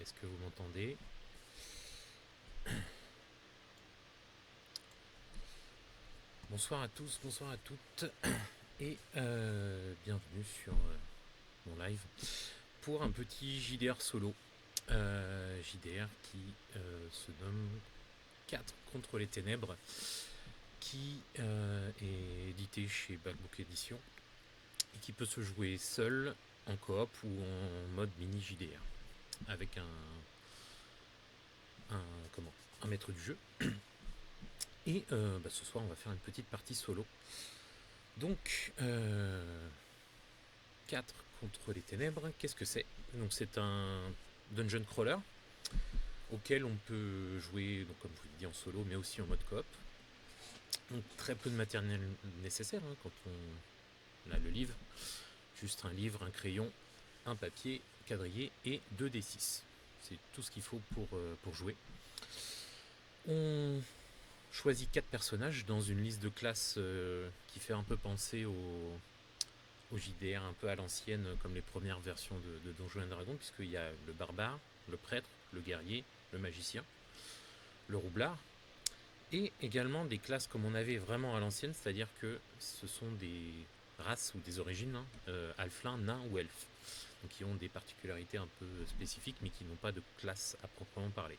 Est-ce que vous m'entendez? Bonsoir à tous, bonsoir à toutes, et bienvenue sur mon live pour un petit JDR solo. JDR qui se nomme 4 contre les ténèbres, qui est édité chez Backbook Edition et qui peut se jouer seul, en coop ou en mode mini JDR avec un, comment, un maître du jeu. Et ce soir, on va faire une petite partie solo. Donc, 4 contre les ténèbres, qu'est-ce que c'est? Donc, c'est un dungeon crawler auquel on peut jouer, donc, comme je vous l'ai dit, en solo, mais aussi en mode coop. Donc, très peu de matériel nécessaire quand on a le livre. Juste un livre, un crayon, un papier, quadrillé et 2d6. C'est tout ce qu'il faut pour jouer. On choisit 4 personnages dans une liste de classes qui fait un peu penser au JDR un peu à l'ancienne, comme les premières versions de Donjons et Dragons, puisqu'il y a le barbare, le prêtre, le guerrier, le magicien, le roublard, et également des classes comme on avait vraiment à l'ancienne, c'est-à-dire que ce sont des races ou des origines, halflins, nains ou elfes, donc qui ont des particularités un peu spécifiques, mais qui n'ont pas de classe à proprement parler.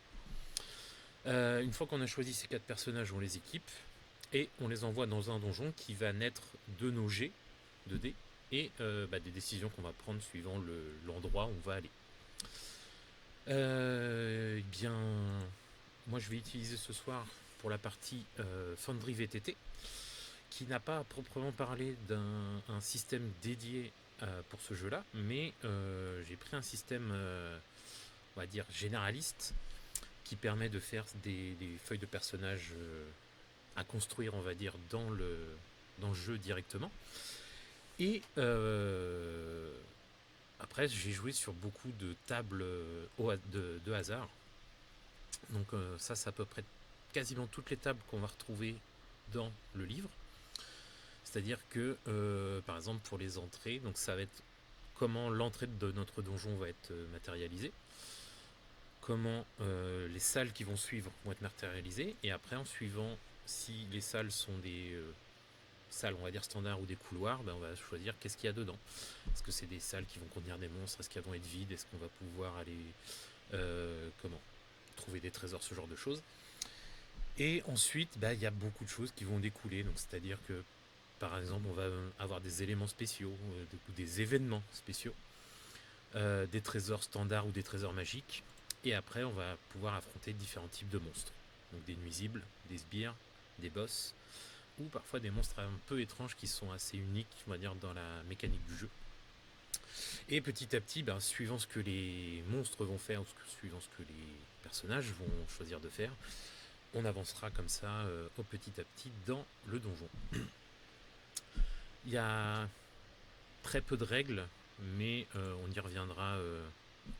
Une fois qu'on a choisi ces 4 personnages, on les équipe et on les envoie dans un donjon qui va naître de nos jets de dés et des décisions qu'on va prendre suivant l'endroit où on va aller. Eh bien, moi je vais utiliser ce soir pour la partie Foundry VTT, qui n'a pas à proprement parler d'un système dédié pour ce jeu-là, mais j'ai pris un système, on va dire, généraliste, qui permet de faire des feuilles de personnages à construire, on va dire, dans le jeu directement. Et après, j'ai joué sur beaucoup de tables de hasard. Donc ça, c'est à peu près quasiment toutes les tables qu'on va retrouver dans le livre. C'est-à-dire que, par exemple, pour les entrées, donc ça va être comment l'entrée de notre donjon va être matérialisée, comment les salles qui vont suivre vont être matérialisées, et après, en suivant si les salles sont des salles, on va dire standards ou des couloirs, on va choisir qu'est-ce qu'il y a dedans. Est-ce que c'est des salles qui vont contenir des monstres? Est-ce qu'elles vont être vides? Est-ce qu'on va pouvoir aller trouver des trésors, ce genre de choses? Et ensuite, il y a beaucoup de choses qui vont découler. Donc, c'est-à-dire que, par exemple, on va avoir des éléments spéciaux ou des événements spéciaux, des trésors standards ou des trésors magiques. Et après, on va pouvoir affronter différents types de monstres. Donc, des nuisibles, des sbires, des boss, ou parfois des monstres un peu étranges qui sont assez uniques, on va dire, dans la mécanique du jeu. Et petit à petit, suivant ce que les monstres vont faire, ou suivant ce que les personnages vont choisir de faire, on avancera comme ça au petit à petit dans le donjon. Il y a très peu de règles, mais on y reviendra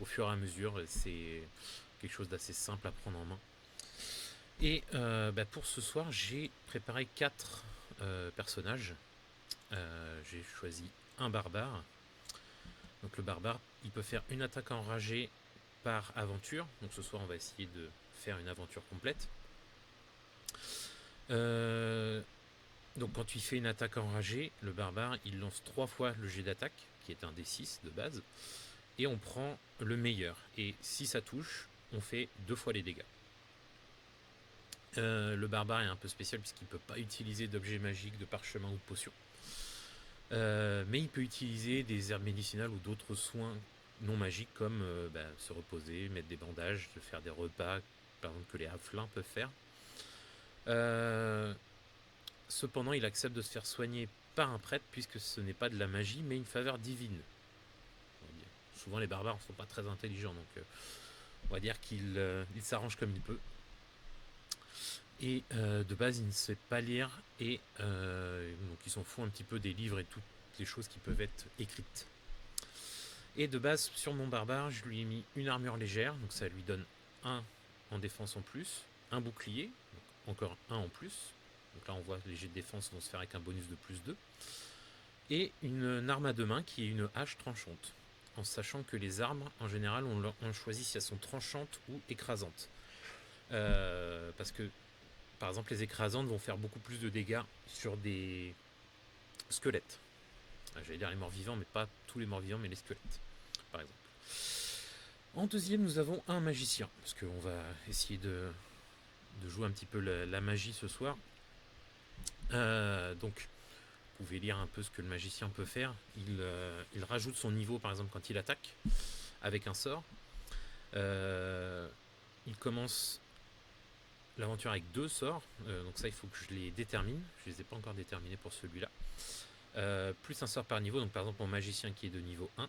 au fur et à mesure. C'est quelque chose d'assez simple à prendre en main. Et pour ce soir, j'ai préparé 4 personnages. J'ai choisi un barbare. Donc le barbare, il peut faire une attaque enragée par aventure. Donc ce soir, on va essayer de faire une aventure complète. Donc quand il fait une attaque enragée, le barbare, il lance 3 fois le jet d'attaque, qui est un D6 de base, et on prend le meilleur. Et si ça touche, on fait 2 fois les dégâts. Le barbare est un peu spécial puisqu'il ne peut pas utiliser d'objets magiques, de parchemin ou de potions. Mais il peut utiliser des herbes médicinales ou d'autres soins non magiques comme se reposer, mettre des bandages, faire des repas, par exemple, que les halflins peuvent faire. Cependant, il accepte de se faire soigner par un prêtre puisque ce n'est pas de la magie mais une faveur divine. Souvent les barbares ne sont pas très intelligents, donc on va dire qu'il s'arrange comme il peut. Et de base, il ne sait pas lire et donc il s'en fout un petit peu des livres et toutes les choses qui peuvent être écrites. Et de base, sur mon barbare, je lui ai mis une armure légère, donc ça lui donne 1 en défense en plus, un bouclier, donc encore 1 en plus. Donc là, on voit les jets de défense vont se faire avec un bonus de plus 2. Et une arme à 2 mains qui est une hache tranchante. en sachant que les armes, en général, on choisit si elles sont tranchantes ou écrasantes. Parce que, par exemple, les écrasantes vont faire beaucoup plus de dégâts sur des squelettes. J'allais dire les morts-vivants, mais pas tous les morts-vivants, mais les squelettes, par exemple. En deuxième, nous avons un magicien, parce qu'on va essayer de jouer un petit peu la magie ce soir. Donc, vous pouvez lire un peu ce que le magicien peut faire. Il rajoute son niveau, par exemple, quand il attaque, avec un sort. Il commence l'aventure avec 2 sorts, donc ça, il faut que je les détermine. Je ne les ai pas encore déterminés pour celui-là. Plus un sort par niveau, donc par exemple, mon magicien qui est de niveau 1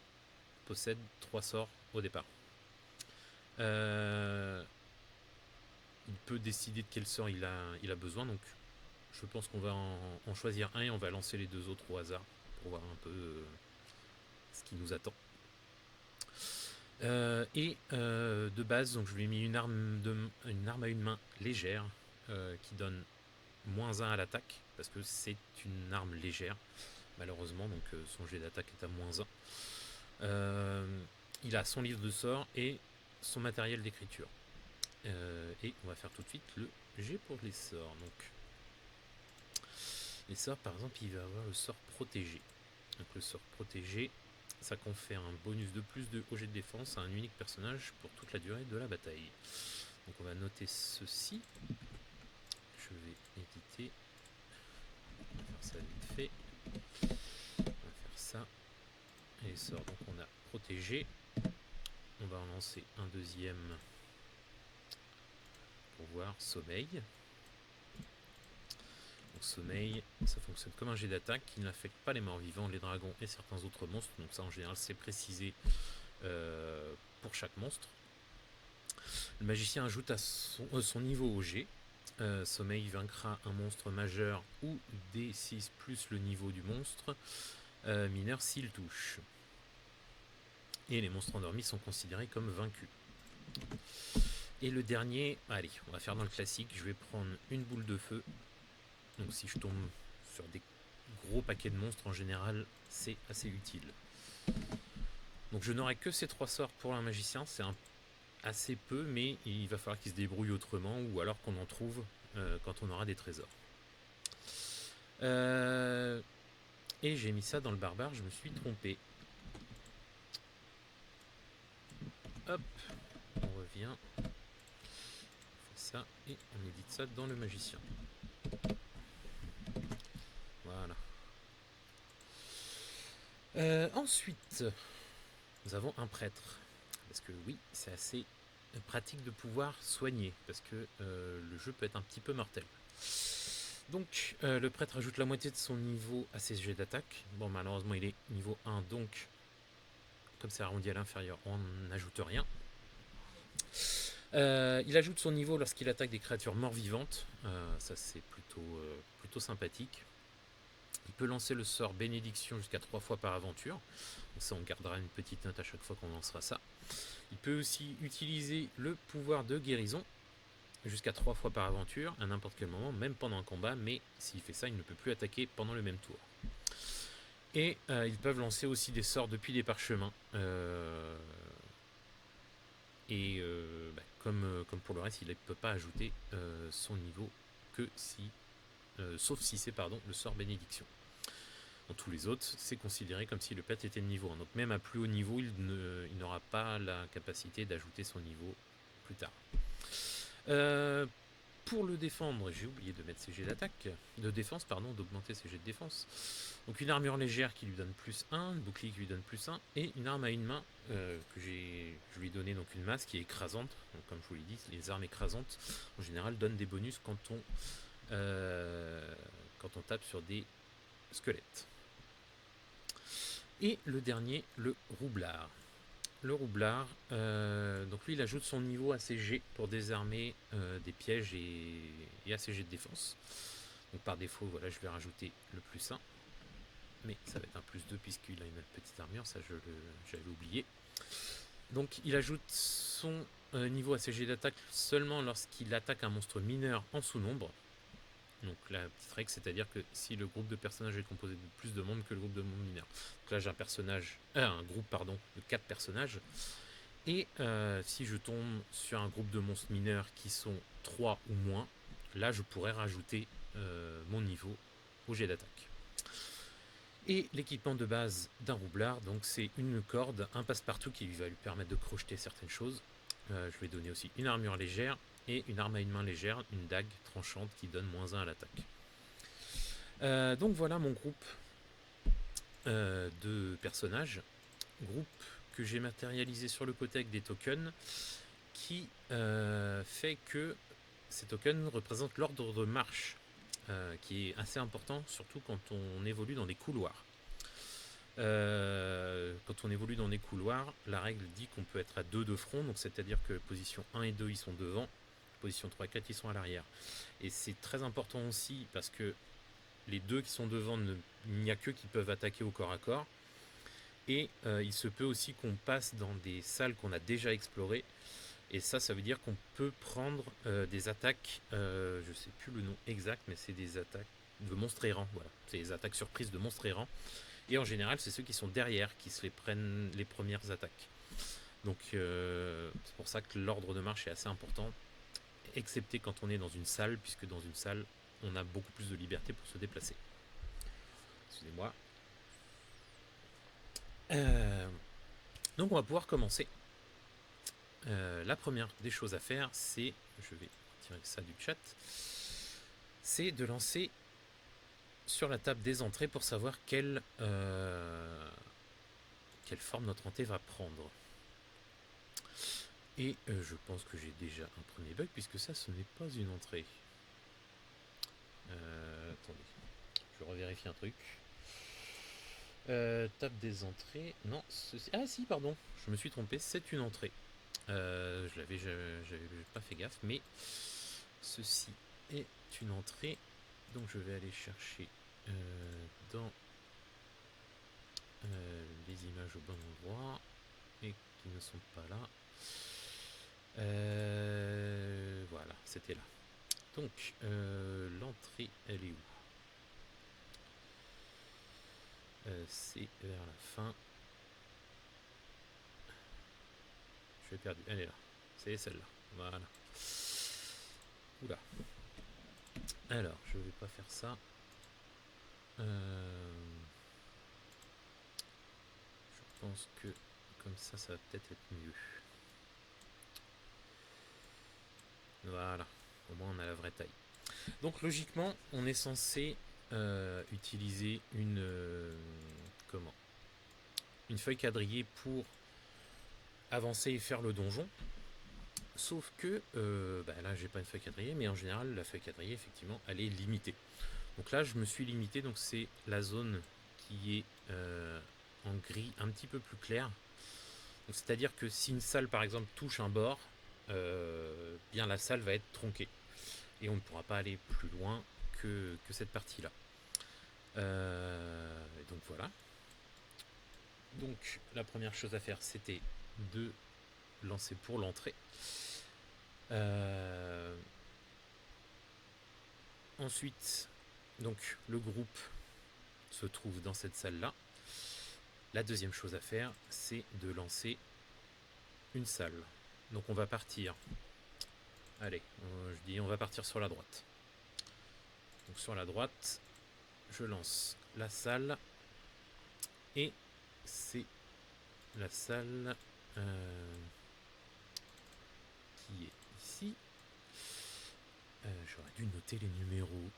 possède 3 sorts au départ. Il peut décider de quel sort il a besoin, donc je pense qu'on va en choisir un et on va lancer les 2 autres au hasard pour voir un peu ce qui nous attend. De base, donc je lui ai mis une arme à une main légère qui donne -1 à l'attaque parce que c'est une arme légère malheureusement, donc son jet d'attaque est à -1. Il a son livre de sorts et son matériel d'écriture. Et on va faire tout de suite le jet pour les sorts. Donc les sorts, par exemple, il va avoir le sort protégé. Donc le sort protégé, ça confère un bonus de plus au jet de défense à un unique personnage pour toute la durée de la bataille. Donc on va noter ceci. Je vais éditer. On va faire ça vite fait. On va faire ça. Et les sorts, donc on a protégé. On va en lancer un deuxième pour voir sommeil. Donc sommeil, ça fonctionne comme un jet d'attaque qui n'affecte pas les morts vivants, les dragons et certains autres monstres. Donc ça en général c'est précisé pour chaque monstre. Le magicien ajoute à son niveau au jet. Sommeil vaincra un monstre majeur ou D6 plus le niveau du monstre mineur s'il touche. Et les monstres endormis sont considérés comme vaincus. Et le dernier, allez, on va faire dans le classique, je vais prendre une boule de feu. Donc si je tombe sur des gros paquets de monstres en général, c'est assez utile. Donc je n'aurai que ces 3 sorts pour un magicien, c'est assez peu, mais il va falloir qu'il se débrouille autrement, ou alors qu'on en trouve quand on aura des trésors. Et j'ai mis ça dans le barbare, je me suis trompé. Hop, on revient. On fait ça et on édite ça dans le magicien. Voilà. Ensuite, nous avons un prêtre. Parce que oui, c'est assez pratique de pouvoir soigner, parce que le jeu peut être un petit peu mortel. Donc, le prêtre ajoute la moitié de son niveau à ses jets d'attaque. Bon, malheureusement, il est niveau 1, donc, comme c'est arrondi à l'inférieur, on n'ajoute rien. Il ajoute son niveau lorsqu'il attaque des créatures mort-vivantes. Ça, c'est plutôt sympathique. Il peut lancer le sort bénédiction jusqu'à 3 fois par aventure. Donc ça, on gardera une petite note à chaque fois qu'on lancera ça. Il peut aussi utiliser le pouvoir de guérison jusqu'à 3 fois par aventure, à n'importe quel moment, même pendant un combat, mais s'il fait ça, il ne peut plus attaquer pendant le même tour. Et ils peuvent lancer aussi des sorts depuis des parchemins. Comme pour le reste, il ne peut pas ajouter son niveau que si, sauf si c'est le sort bénédiction. Dans tous les autres, c'est considéré comme si le prêtre était de niveau 1. Donc même à plus haut niveau, il n'aura pas la capacité d'ajouter son niveau plus tard. Pour le défendre, j'ai oublié de mettre ses jets d'augmenter ses jets de défense. Donc une armure légère qui lui donne +1, un bouclier qui lui donne +1, et une arme à une main je lui ai donné donc une masse qui est écrasante. Donc, comme je vous l'ai dit, les armes écrasantes en général donnent des bonus quand on tape sur des squelettes. Et le dernier, le roublard. Le roublard, donc lui il ajoute son niveau à ses jets pour désarmer des pièges et à ses jets de défense. Donc par défaut, voilà, je vais rajouter le +1. Mais ça va être un +2 puisqu'il a une petite armure, ça j'avais oublié. Donc il ajoute son niveau à ses jets d'attaque seulement lorsqu'il attaque un monstre mineur en sous-nombre. Donc la petite règle, c'est-à-dire que si le groupe de personnages est composé de plus de membres que le groupe de membres mineurs. Donc là j'ai un groupe de 4 personnages. Et si je tombe sur un groupe de monstres mineurs qui sont 3 ou moins, là je pourrais rajouter mon niveau au jet d'attaque. Et l'équipement de base d'un roublard, donc c'est une corde, un passe-partout qui va lui permettre de crocheter certaines choses. Je vais donner aussi une armure légère et une arme à une main légère, une dague tranchante qui donne -1 à l'attaque. Donc voilà mon groupe de personnages. Groupe que j'ai matérialisé sur le côté avec des tokens qui fait que ces tokens représentent l'ordre de marche qui est assez important, surtout quand on évolue dans des couloirs. Quand on évolue dans des couloirs, la règle dit qu'on peut être à 2 de front, donc c'est-à-dire que position 1 et 2 ils sont devant, position 3 et 4 ils sont à l'arrière. Et c'est très important aussi parce que les 2 qui sont devant, il n'y a qu'eux qui peuvent attaquer au corps à corps. Et il se peut aussi qu'on passe dans des salles qu'on a déjà explorées. Et ça veut dire qu'on peut prendre des attaques, je sais plus le nom exact, mais c'est des attaques de monstres errants. Voilà, c'est des attaques surprises de monstres errants. Et en général, c'est ceux qui sont derrière qui se les prennent les premières attaques. Donc c'est pour ça que l'ordre de marche est assez important, excepté quand on est dans une salle, puisque dans une salle, on a beaucoup plus de liberté pour se déplacer. Excusez-moi. Donc on va pouvoir commencer. La première des choses à faire, c'est, je vais tirer ça du chat, c'est de lancer sur la table des entrées pour savoir quelle forme notre entrée va prendre. Et je pense que j'ai déjà un premier bug puisque ça, ce n'est pas une entrée. Attendez, je revérifie un truc. Table des entrées, non, ah si, pardon, je me suis trompé, c'est une entrée. J'avais pas fait gaffe, mais ceci est une entrée. Donc je vais aller chercher dans les images au bon endroit et qui ne sont pas là. Voilà, c'était là. Donc l'entrée, elle est où? C'est vers la fin. Je l'ai perdu. Elle est là. C'est celle-là. Voilà. Oula. Alors, je vais pas faire ça. Je pense que comme ça va peut-être être mieux. Voilà. Au moins, on a la vraie taille. Donc, logiquement, on est censé utiliser une feuille quadrillée pour avancer et faire le donjon. Sauf que là j'ai pas une feuille quadrillée, mais en général la feuille quadrillée effectivement elle est limitée. Donc là je me suis limité, donc c'est la zone qui est en gris un petit peu plus clair. C'est à dire que si une salle par exemple touche un bord, bien la salle va être tronquée et on ne pourra pas aller plus loin que cette partie là. Donc voilà. Donc la première chose à faire c'était de lancer pour l'entrée. Ensuite, donc le groupe se trouve dans cette salle-là. La deuxième chose à faire, c'est de lancer une salle. Donc on va partir. Allez, je dis on va partir sur la droite. Donc sur la droite, je lance la salle. Et c'est la salle qui est ici. J'aurais dû noter les numéros.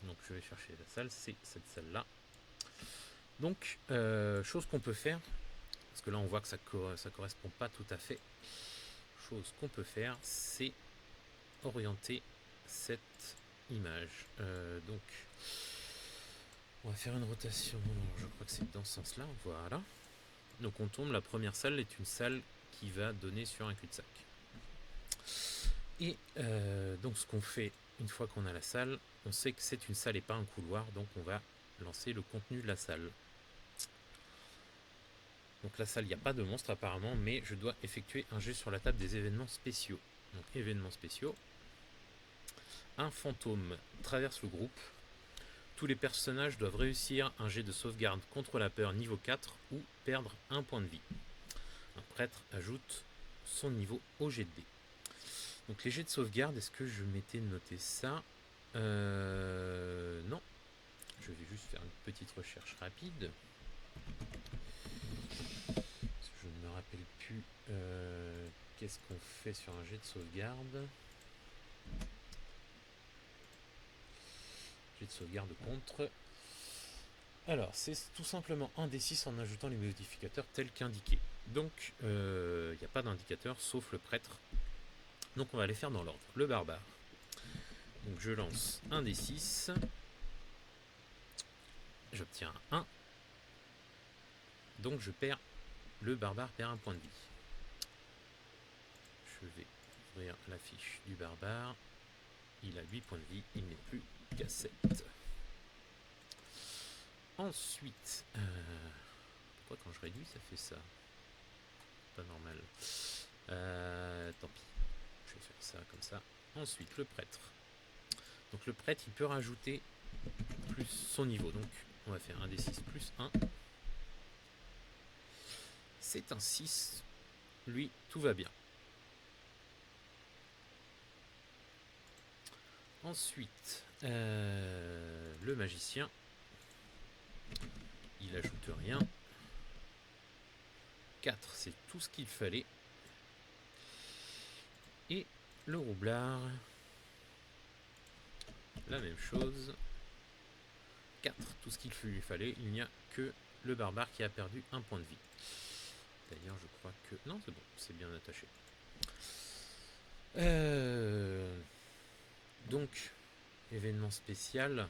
Donc je vais chercher la salle, c'est cette salle-là. Donc, chose qu'on peut faire, parce que là on voit que ça correspond pas tout à fait. Chose qu'on peut faire, c'est orienter cette image. Donc, on va faire une rotation. Je crois que c'est dans ce sens-là. Voilà. Donc on tombe. La première salle est une salle qui va donner sur un cul-de-sac. Et donc ce qu'on fait une fois qu'on a la salle, on sait que c'est une salle et pas un couloir, donc on va lancer le contenu de la salle. Donc la salle, il n'y a pas de monstre apparemment, mais je dois effectuer un jet sur la table des événements spéciaux. Donc événements spéciaux. un fantôme traverse le groupe, tous les personnages doivent réussir un jet de sauvegarde contre la peur niveau 4 ou perdre un point de vie. Un prêtre ajoute son niveau au jet de dés. Donc les jets de sauvegarde, est-ce que je m'étais noté ça? Non. Je vais juste faire une petite recherche rapide. Parce que je ne me rappelle plus qu'est-ce qu'on fait sur un jet de sauvegarde. Jet de sauvegarde contre. Alors, c'est tout simplement un des 6 en ajoutant les modificateurs tels qu'indiqués. Donc, il n'y a pas d'indicateur sauf le prêtre. Donc, on va les faire dans l'ordre. Le barbare. Donc, je lance un des 6. J'obtiens un 1. Donc, le barbare perd un point de vie. Je vais ouvrir la fiche du barbare. Il a 8 points de vie. Il n'est plus qu'à 7. Ensuite, pourquoi quand je réduis ça fait ça? Pas normal. Tant pis. Je vais faire ça comme ça. Ensuite, le prêtre. Donc le prêtre, il peut rajouter plus son niveau. Donc on va faire un des 6 plus 1. C'est un 6. Lui, tout va bien. Ensuite, le magicien. Il ajoute rien. 4, c'est tout ce qu'il fallait. Et le roublard, la même chose. 4, tout ce qu'il lui fallait. Il n'y a que le barbare qui a perdu un point de vie. D'ailleurs, je crois que... Non, c'est bon, c'est bien attaché. Donc, événement spécial.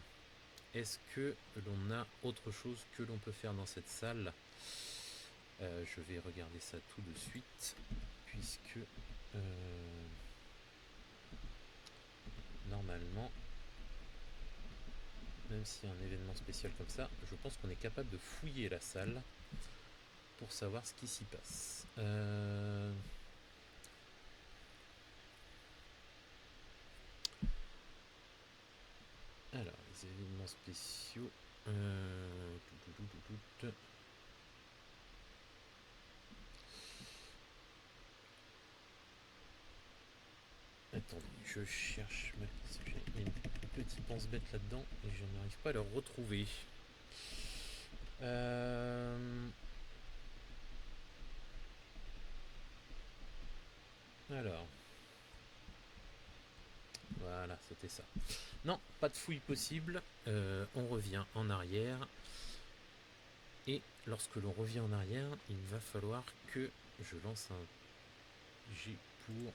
Est-ce que l'on a autre chose que l'on peut faire dans cette salle? Je vais regarder ça tout de suite, puisque normalement, même s'il y a un événement spécial comme ça, je pense qu'on est capable de fouiller la salle pour savoir ce qui s'y passe. Alors, les événements spéciaux. Attendez, je cherche. J'ai une petite pense-bête là-dedans et je n'arrive pas à le retrouver. Alors. Voilà, c'était ça. Non, pas de fouille possible. On revient en arrière. Et lorsque l'on revient en arrière, il va falloir que je lance un G pour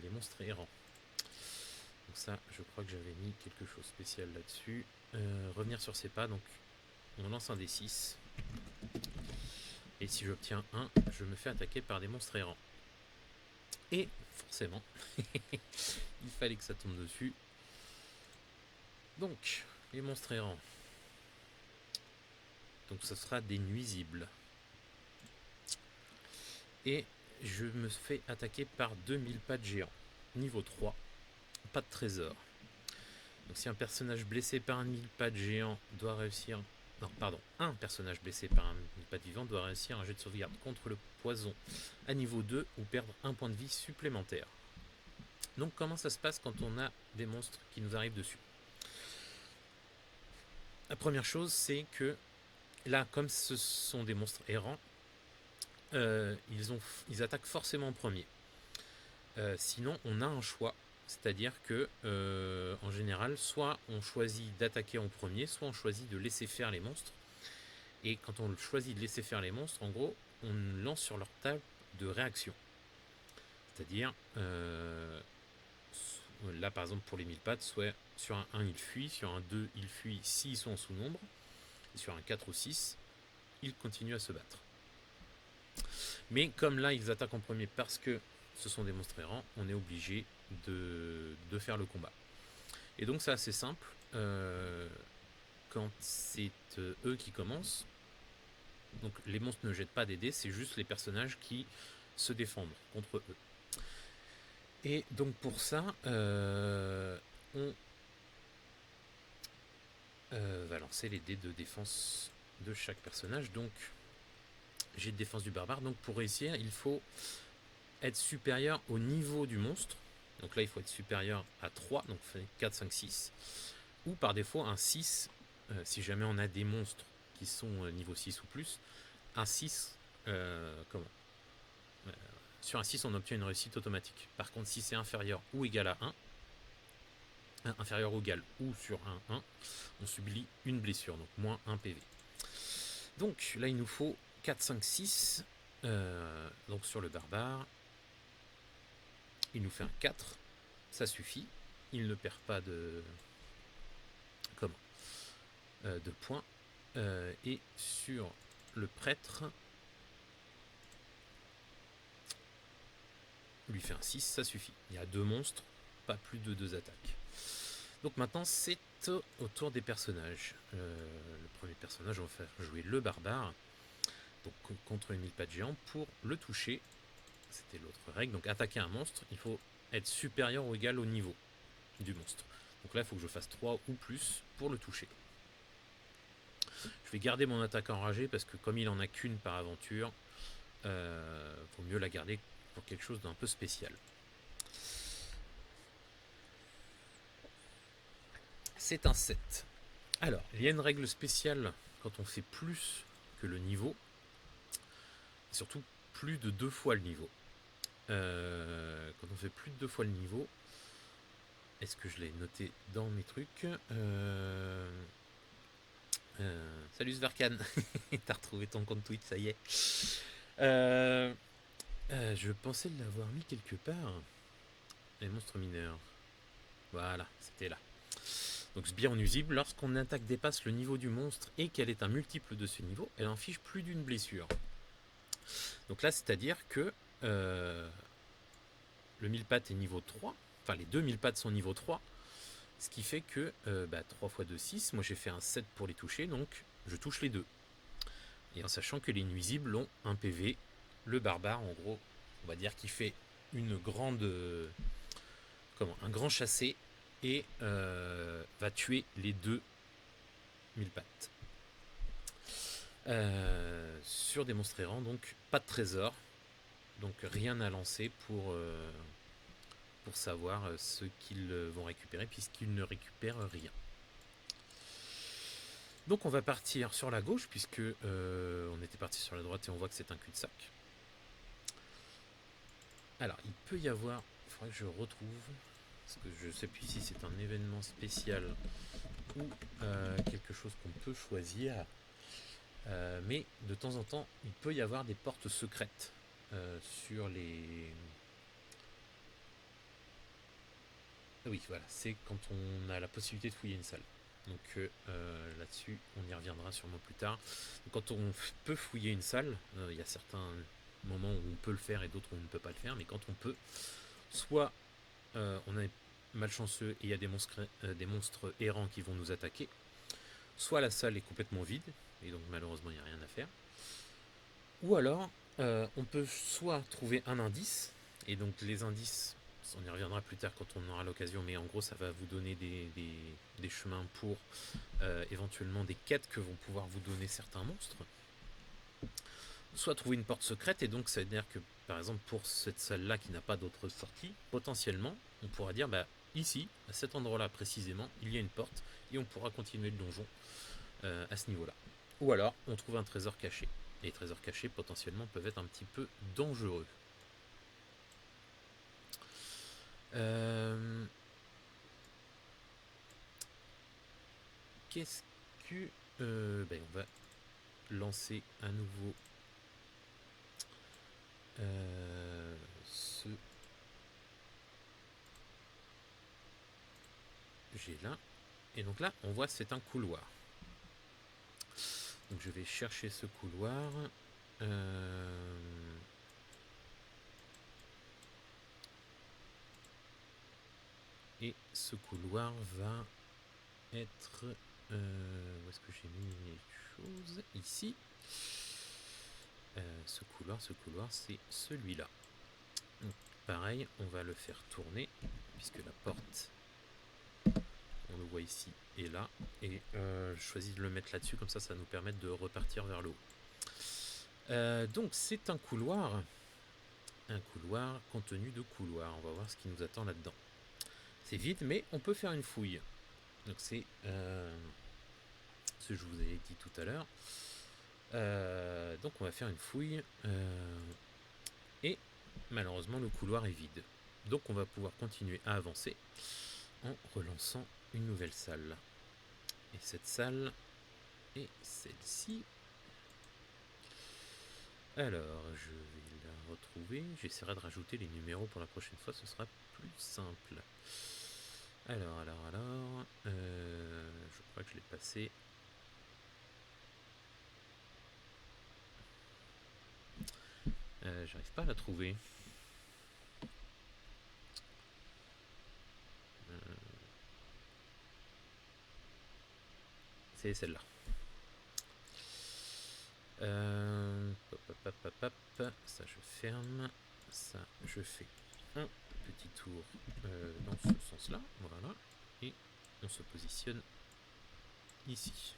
les monstres errants. Donc ça, je crois que j'avais mis quelque chose de spécial là-dessus. Revenir sur ses pas, donc on lance un des 6. Et si j'obtiens 1, je me fais attaquer par des monstres errants. Et forcément, il fallait que ça tombe dessus. Donc, les monstres errants. Donc ça sera des nuisibles. Et je me fais attaquer par 2000 pas de géants. Niveau 3. Pas de trésor. Donc si un personnage blessé par un 1000 pas de géant doit réussir... Non, pardon. Un personnage blessé par un 1000 pas de vivant doit réussir un jet de sauvegarde contre le poison à niveau 2 ou perdre un point de vie supplémentaire. Donc comment ça se passe quand on a des monstres qui nous arrivent dessus? La première chose, c'est que là, comme ce sont des monstres errants, ils attaquent forcément en premier. Sinon, on a un choix. C'est-à-dire que, en général, soit on choisit d'attaquer en premier, soit on choisit de laisser faire les monstres. Et quand on choisit de laisser faire les monstres, en gros, on lance sur leur table de réaction. C'est-à-dire, là par exemple pour les 1000 pattes, soit sur un 1 ils fuient, sur un 2 ils fuient s'ils sont en sous-nombre, et sur un 4 ou 6, ils continuent à se battre. Mais comme là ils attaquent en premier parce que ce sont des monstres errants, on est obligé de faire le combat. Et donc c'est assez simple. Quand c'est eux qui commencent, donc les monstres ne jettent pas des dés, c'est juste les personnages qui se défendent contre eux. Et donc pour ça, on va lancer les dés de défense de chaque personnage. Donc, j'ai de défense du barbare. Donc, pour réussir, il faut être supérieur au niveau du monstre. Donc là, il faut être supérieur à 3, donc 4, 5, 6. Ou par défaut, un 6, si jamais on a des monstres qui sont niveau 6 ou plus. Un 6, comment sur un 6, on obtient une réussite automatique. Par contre, si c'est inférieur ou égal à 1, inférieur ou égal ou sur un 1, on subit une blessure, donc moins 1 PV. Donc là, il nous faut 4, 5, 6. Donc sur le barbare, il nous fait un 4. Ça suffit. Il ne perd pas de points. Et sur le prêtre, lui fait un 6, ça suffit. Il y a 2 monstres, pas plus de 2 attaques. Donc maintenant, c'est au tour des personnages. Le premier personnage, on va faire jouer le barbare, donc contre une 1000 pattes géant. Pour le toucher, c'était l'autre règle. Donc attaquer un monstre, il faut être supérieur ou égal au niveau du monstre. Donc là, il faut que je fasse 3 ou plus pour le toucher. Je vais garder mon attaque enragée parce que comme il en a qu'une par aventure, vaut mieux la garder pour quelque chose d'un peu spécial. C'est un 7. Alors, il y a une règle spéciale quand on fait plus que le niveau, et surtout plus de 2 fois le niveau. Quand on fait plus de 2 fois le niveau, est-ce que je l'ai noté dans mes trucs salut Svarkan, t'as retrouvé ton compte Twitch, ça y est. Je pensais l'avoir mis quelque part. Les monstres mineurs. Voilà, c'était là. Donc sbire nuisible, lorsqu'on attaque dépasse le niveau du monstre et qu'elle est un multiple de ce niveau, elle inflige plus d'une blessure. Donc là, c'est-à-dire que le 1000 pattes est niveau 3, enfin les 2000 pattes sont niveau 3, ce qui fait que 3 x 2, 6, moi j'ai fait un 7 pour les toucher, donc je touche les deux. Et en sachant que les nuisibles ont un PV, le barbare, en gros, on va dire qu'il fait une grande... un grand chassé et va tuer les 2000 pattes. Sur des monstres errants, donc pas de trésor, donc rien à lancer pour savoir ce qu'ils vont récupérer, puisqu'ils ne récupèrent rien. Donc on va partir sur la gauche, puisque on était parti sur la droite et on voit que c'est un cul-de-sac. Alors, il peut y avoir... Il faudrait que je retrouve... Parce que je ne sais plus si c'est un événement spécial ou quelque chose qu'on peut choisir. Mais de temps en temps, il peut y avoir des portes secrètes sur les... Oui, voilà, c'est quand on a la possibilité de fouiller une salle. Donc là-dessus, on y reviendra sûrement plus tard. Donc, quand on peut fouiller une salle, il y a certains moments où on peut le faire et d'autres où on ne peut pas le faire. Mais quand on peut, soit on est malchanceux et il y a des monstres errants qui vont nous attaquer, soit la salle est complètement vide et donc malheureusement il n'y a rien à faire, ou alors on peut soit trouver un indice, et donc les indices, on y reviendra plus tard quand on aura l'occasion, mais en gros ça va vous donner des chemins pour éventuellement des quêtes que vont pouvoir vous donner certains monstres, soit trouver une porte secrète, et donc ça veut dire que par exemple pour cette salle là qui n'a pas d'autre sortie, potentiellement on pourra dire ici, à cet endroit là précisément, il y a une porte et on pourra continuer le donjon à ce niveau là. Ou alors on trouve un trésor caché. Et les trésors cachés potentiellement peuvent être un petit peu dangereux. Qu'est-ce que... on va lancer à nouveau ce jet là. Et donc là, on voit c'est un couloir. Donc je vais chercher ce couloir. Et ce couloir va être... où est-ce que j'ai mis les choses? Ici. Ce couloir, c'est celui-là. Donc, pareil, on va le faire tourner, puisque la porte, on le voit ici et là. Et je choisis de le mettre là-dessus, comme ça nous permet de repartir vers le haut. Donc c'est un couloir contenu de couloirs. On va voir ce qui nous attend là-dedans. C'est vide, mais on peut faire une fouille. Donc c'est ce que je vous ai dit tout à l'heure. Donc on va faire une fouille. Et malheureusement le couloir est vide. Donc on va pouvoir continuer à avancer en relançant une nouvelle salle. Et cette salle est celle-ci. Alors je vais la retrouver. J'essaierai de rajouter les numéros pour la prochaine fois, ce sera plus simple. Alors, je crois que je l'ai passé. J'arrive pas à la trouver. C'est celle-là. Ça je ferme. Ça je fais un petit tour dans ce sens-là. Voilà. Et on se positionne ici.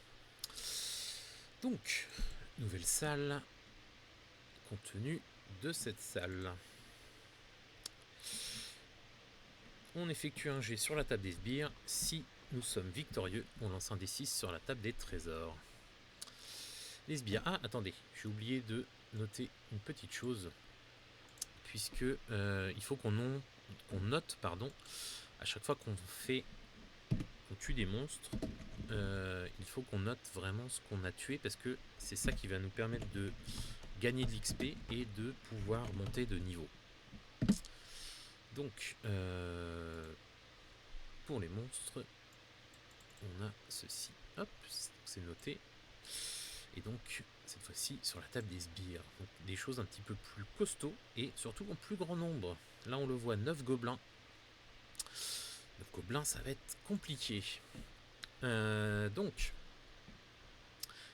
Donc, nouvelle salle. Contenu de cette salle. On effectue un jet sur la table des sbires. Si nous sommes victorieux, on lance un D6 sur la table des trésors. Les sbires. Ah, attendez, j'ai oublié de noter une petite chose. Puisque il faut qu'on note, à chaque fois qu'on tue des monstres, il faut qu'on note vraiment ce qu'on a tué, parce que c'est ça qui va nous permettre de gagner de l'XP et de pouvoir monter de niveau. Donc, pour les monstres, on a ceci. Hop, c'est noté. Et donc, cette fois-ci, sur la table des sbires. Donc, des choses un petit peu plus costauds et surtout en plus grand nombre. Là, on le voit, 9 gobelins. 9 gobelins, ça va être compliqué. Donc,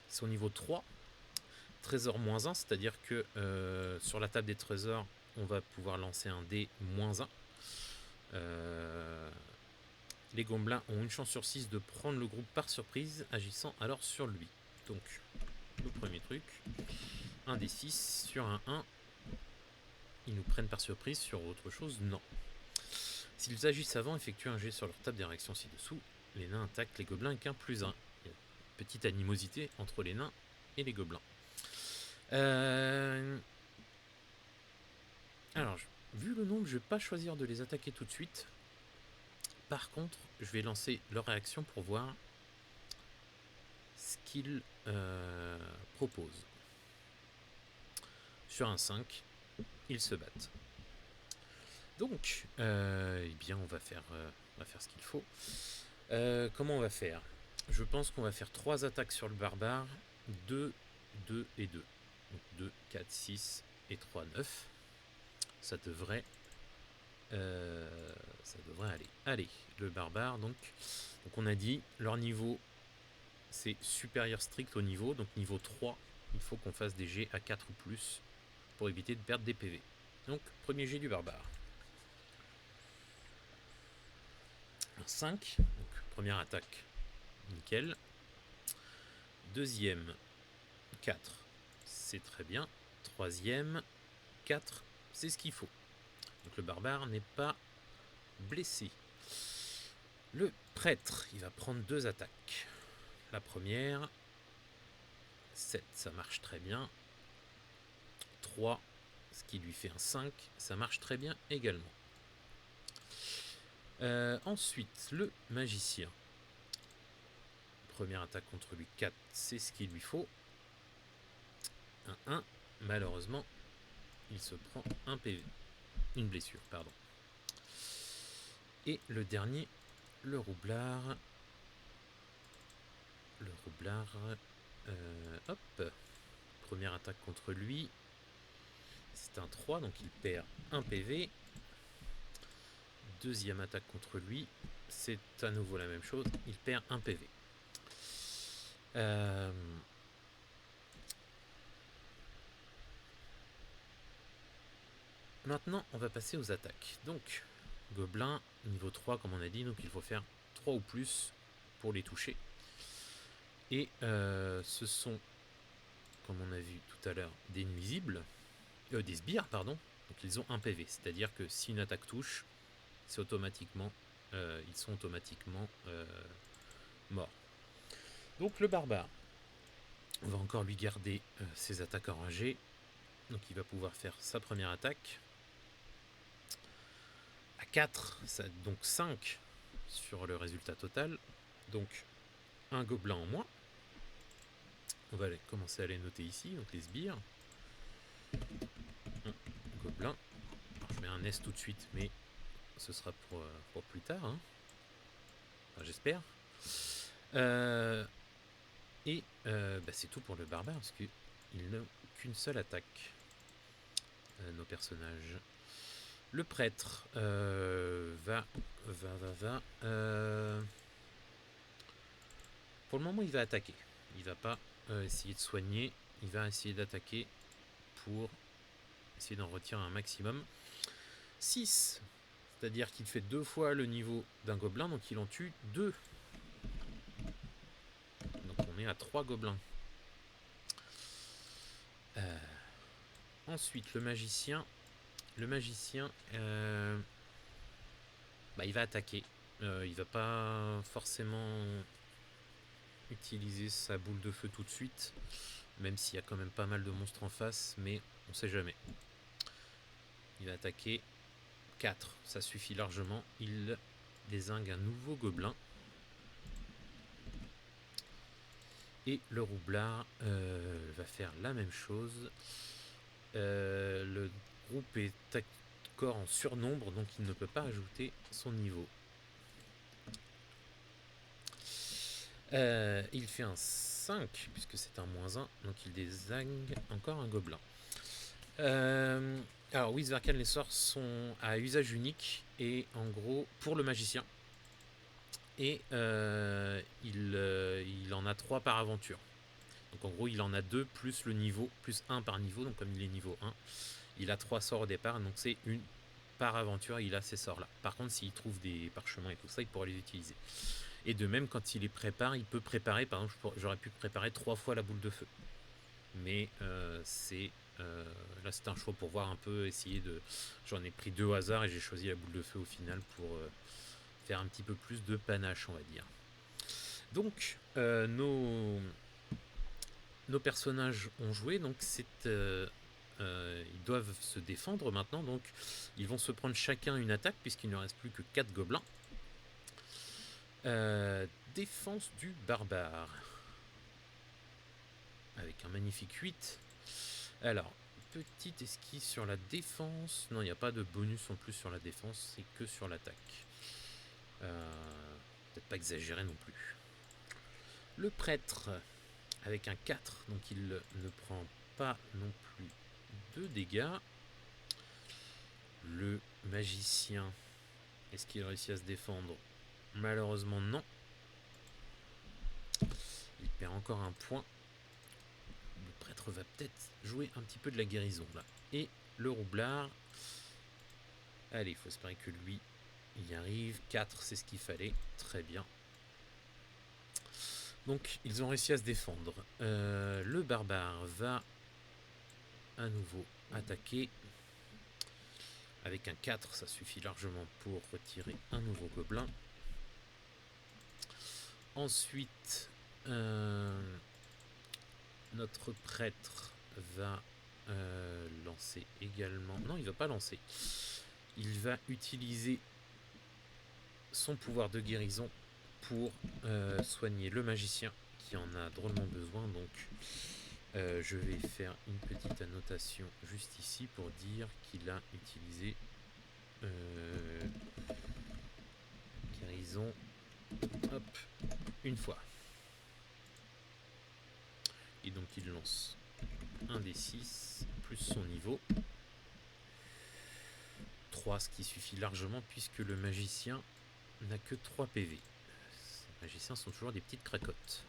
ils sont au niveau 3. Trésor -1, c'est-à-dire que sur la table des trésors, on va pouvoir lancer un dé -1. Les gobelins ont une chance sur 6 de prendre le groupe par surprise, agissant alors sur lui. Donc, le premier truc, un des 6 sur un 1, ils nous prennent par surprise. Sur autre chose, non. S'ils agissent avant, effectuent un jet sur leur table des réactions ci-dessous. Les nains attaquent les gobelins avec un +1. Il y a une petite animosité entre les nains et les gobelins. Alors, vu le nombre, je ne vais pas choisir de les attaquer tout de suite. Par contre, je vais lancer leur réaction pour voir ce qu'ils proposent. Sur un 5, ils se battent. Donc, eh bien, on va faire ce qu'il faut. Comment on va faire? Je pense qu'on va faire 3 attaques sur le barbare. 2, 2 et 2. Donc 2, 4, 6 et 3, 9. Ça devrait aller. Allez, le barbare, donc on a dit, leur niveau, c'est supérieur strict au niveau. Donc niveau 3, il faut qu'on fasse des jets à 4 ou plus pour éviter de perdre des PV. Donc, premier jet du barbare. Un 5, donc première attaque, nickel. Deuxième, 4, c'est très bien. Troisième, 4, c'est ce qu'il faut. Donc le barbare n'est pas blessé. Le prêtre, il va prendre 2 attaques. La première, 7, ça marche très bien. 3, ce qui lui fait un 5, ça marche très bien également. Ensuite, le magicien. Première attaque contre lui, 4, c'est ce qu'il lui faut. Un 1, malheureusement, il se prend un PV. Une blessure, pardon. Et le dernier, le roublard. Le roublard, hop. Première attaque contre lui. C'est un 3, donc il perd un PV. Deuxième attaque contre lui. C'est à nouveau la même chose. Il perd un PV. Maintenant, on va passer aux attaques. Donc, gobelin, niveau 3, comme on a dit. Donc, il faut faire 3 ou plus pour les toucher. Et ce sont, comme on a vu tout à l'heure, des nuisibles, des sbires, pardon. Donc ils ont un PV, c'est-à-dire que si une attaque touche, c'est automatiquement, ils sont automatiquement morts. Donc le barbare, on va encore lui garder ses attaques enragées. Donc il va pouvoir faire sa première attaque. À 4, donc 5 sur le résultat total. Donc un gobelin en moins. On va commencer à les noter ici, donc les sbires. Un gobelin. Alors, je mets un S tout de suite, mais ce sera pour plus tard. Hein. Enfin, j'espère. C'est tout pour le barbare, parce qu'ils n'ont qu'une seule attaque, nos personnages. Le prêtre va. Pour le moment, il va attaquer. Il va pas essayer de soigner. Il va essayer d'attaquer pour essayer d'en retirer un maximum. 6, c'est-à-dire qu'il fait 2 fois le niveau d'un gobelin, donc il en tue 2. Donc on est à 3 gobelins. Ensuite, le magicien. Le magicien, il va attaquer. Il va pas forcément utiliser sa boule de feu tout de suite, même s'il y a quand même pas mal de monstres en face, mais on sait jamais. Il va attaquer 4, ça suffit largement. Il dézingue un nouveau gobelin. Et le roublard va faire la même chose. Le groupe est d'accord en surnombre, donc il ne peut pas ajouter son niveau. Il fait un 5, puisque c'est un -1, donc il dézingue encore un gobelin. Alors oui, Zverkan, les sorts sont à usage unique, et en gros, pour le magicien, et il en a 3 par aventure. Donc en gros, il en a 2 plus le niveau, plus 1 par niveau, donc comme il est niveau 1, il a 3 sorts au départ, donc c'est une par aventure, il a ces sorts-là. Par contre, s'il trouve des parchemins et tout ça, il pourra les utiliser. Et de même, quand il les prépare, il peut préparer, par exemple, j'aurais pu préparer 3 fois la boule de feu. Mais là, c'est un choix pour voir un peu, essayer de... J'en ai pris 2 au hasard et j'ai choisi la boule de feu au final pour faire un petit peu plus de panache, on va dire. Donc, nos personnages ont joué, donc ils doivent se défendre maintenant, donc ils vont se prendre chacun une attaque puisqu'il ne reste plus que 4 gobelins. Défense du barbare avec un magnifique 8. Alors, petite esquisse sur la défense. Non, il n'y a pas de bonus en plus sur la défense, c'est que sur l'attaque. Peut-être pas exagéré non plus. Le prêtre avec un 4, donc il ne prend pas non plus de dégâts. Le magicien, est-ce qu'il réussit à se défendre? Malheureusement non. Il perd encore un point. Le prêtre va peut-être jouer un petit peu de la guérison là. Et le roublard, allez, il faut espérer que lui il y arrive. 4, c'est ce qu'il fallait. Très bien. Donc ils ont réussi à se défendre. Le barbare va à nouveau attaquer. Avec un 4, ça suffit largement pour retirer un nouveau gobelin. Ensuite, notre prêtre va lancer également... Non, il ne va pas lancer. Il va utiliser son pouvoir de guérison pour soigner le magicien qui en a drôlement besoin. Donc, je vais faire une petite annotation juste ici pour dire qu'il a utilisé guérison, hop, une fois. Et donc il lance un des 6 plus son niveau. 3, ce qui suffit largement puisque le magicien n'a que 3 PV. Les magiciens sont toujours des petites cracottes.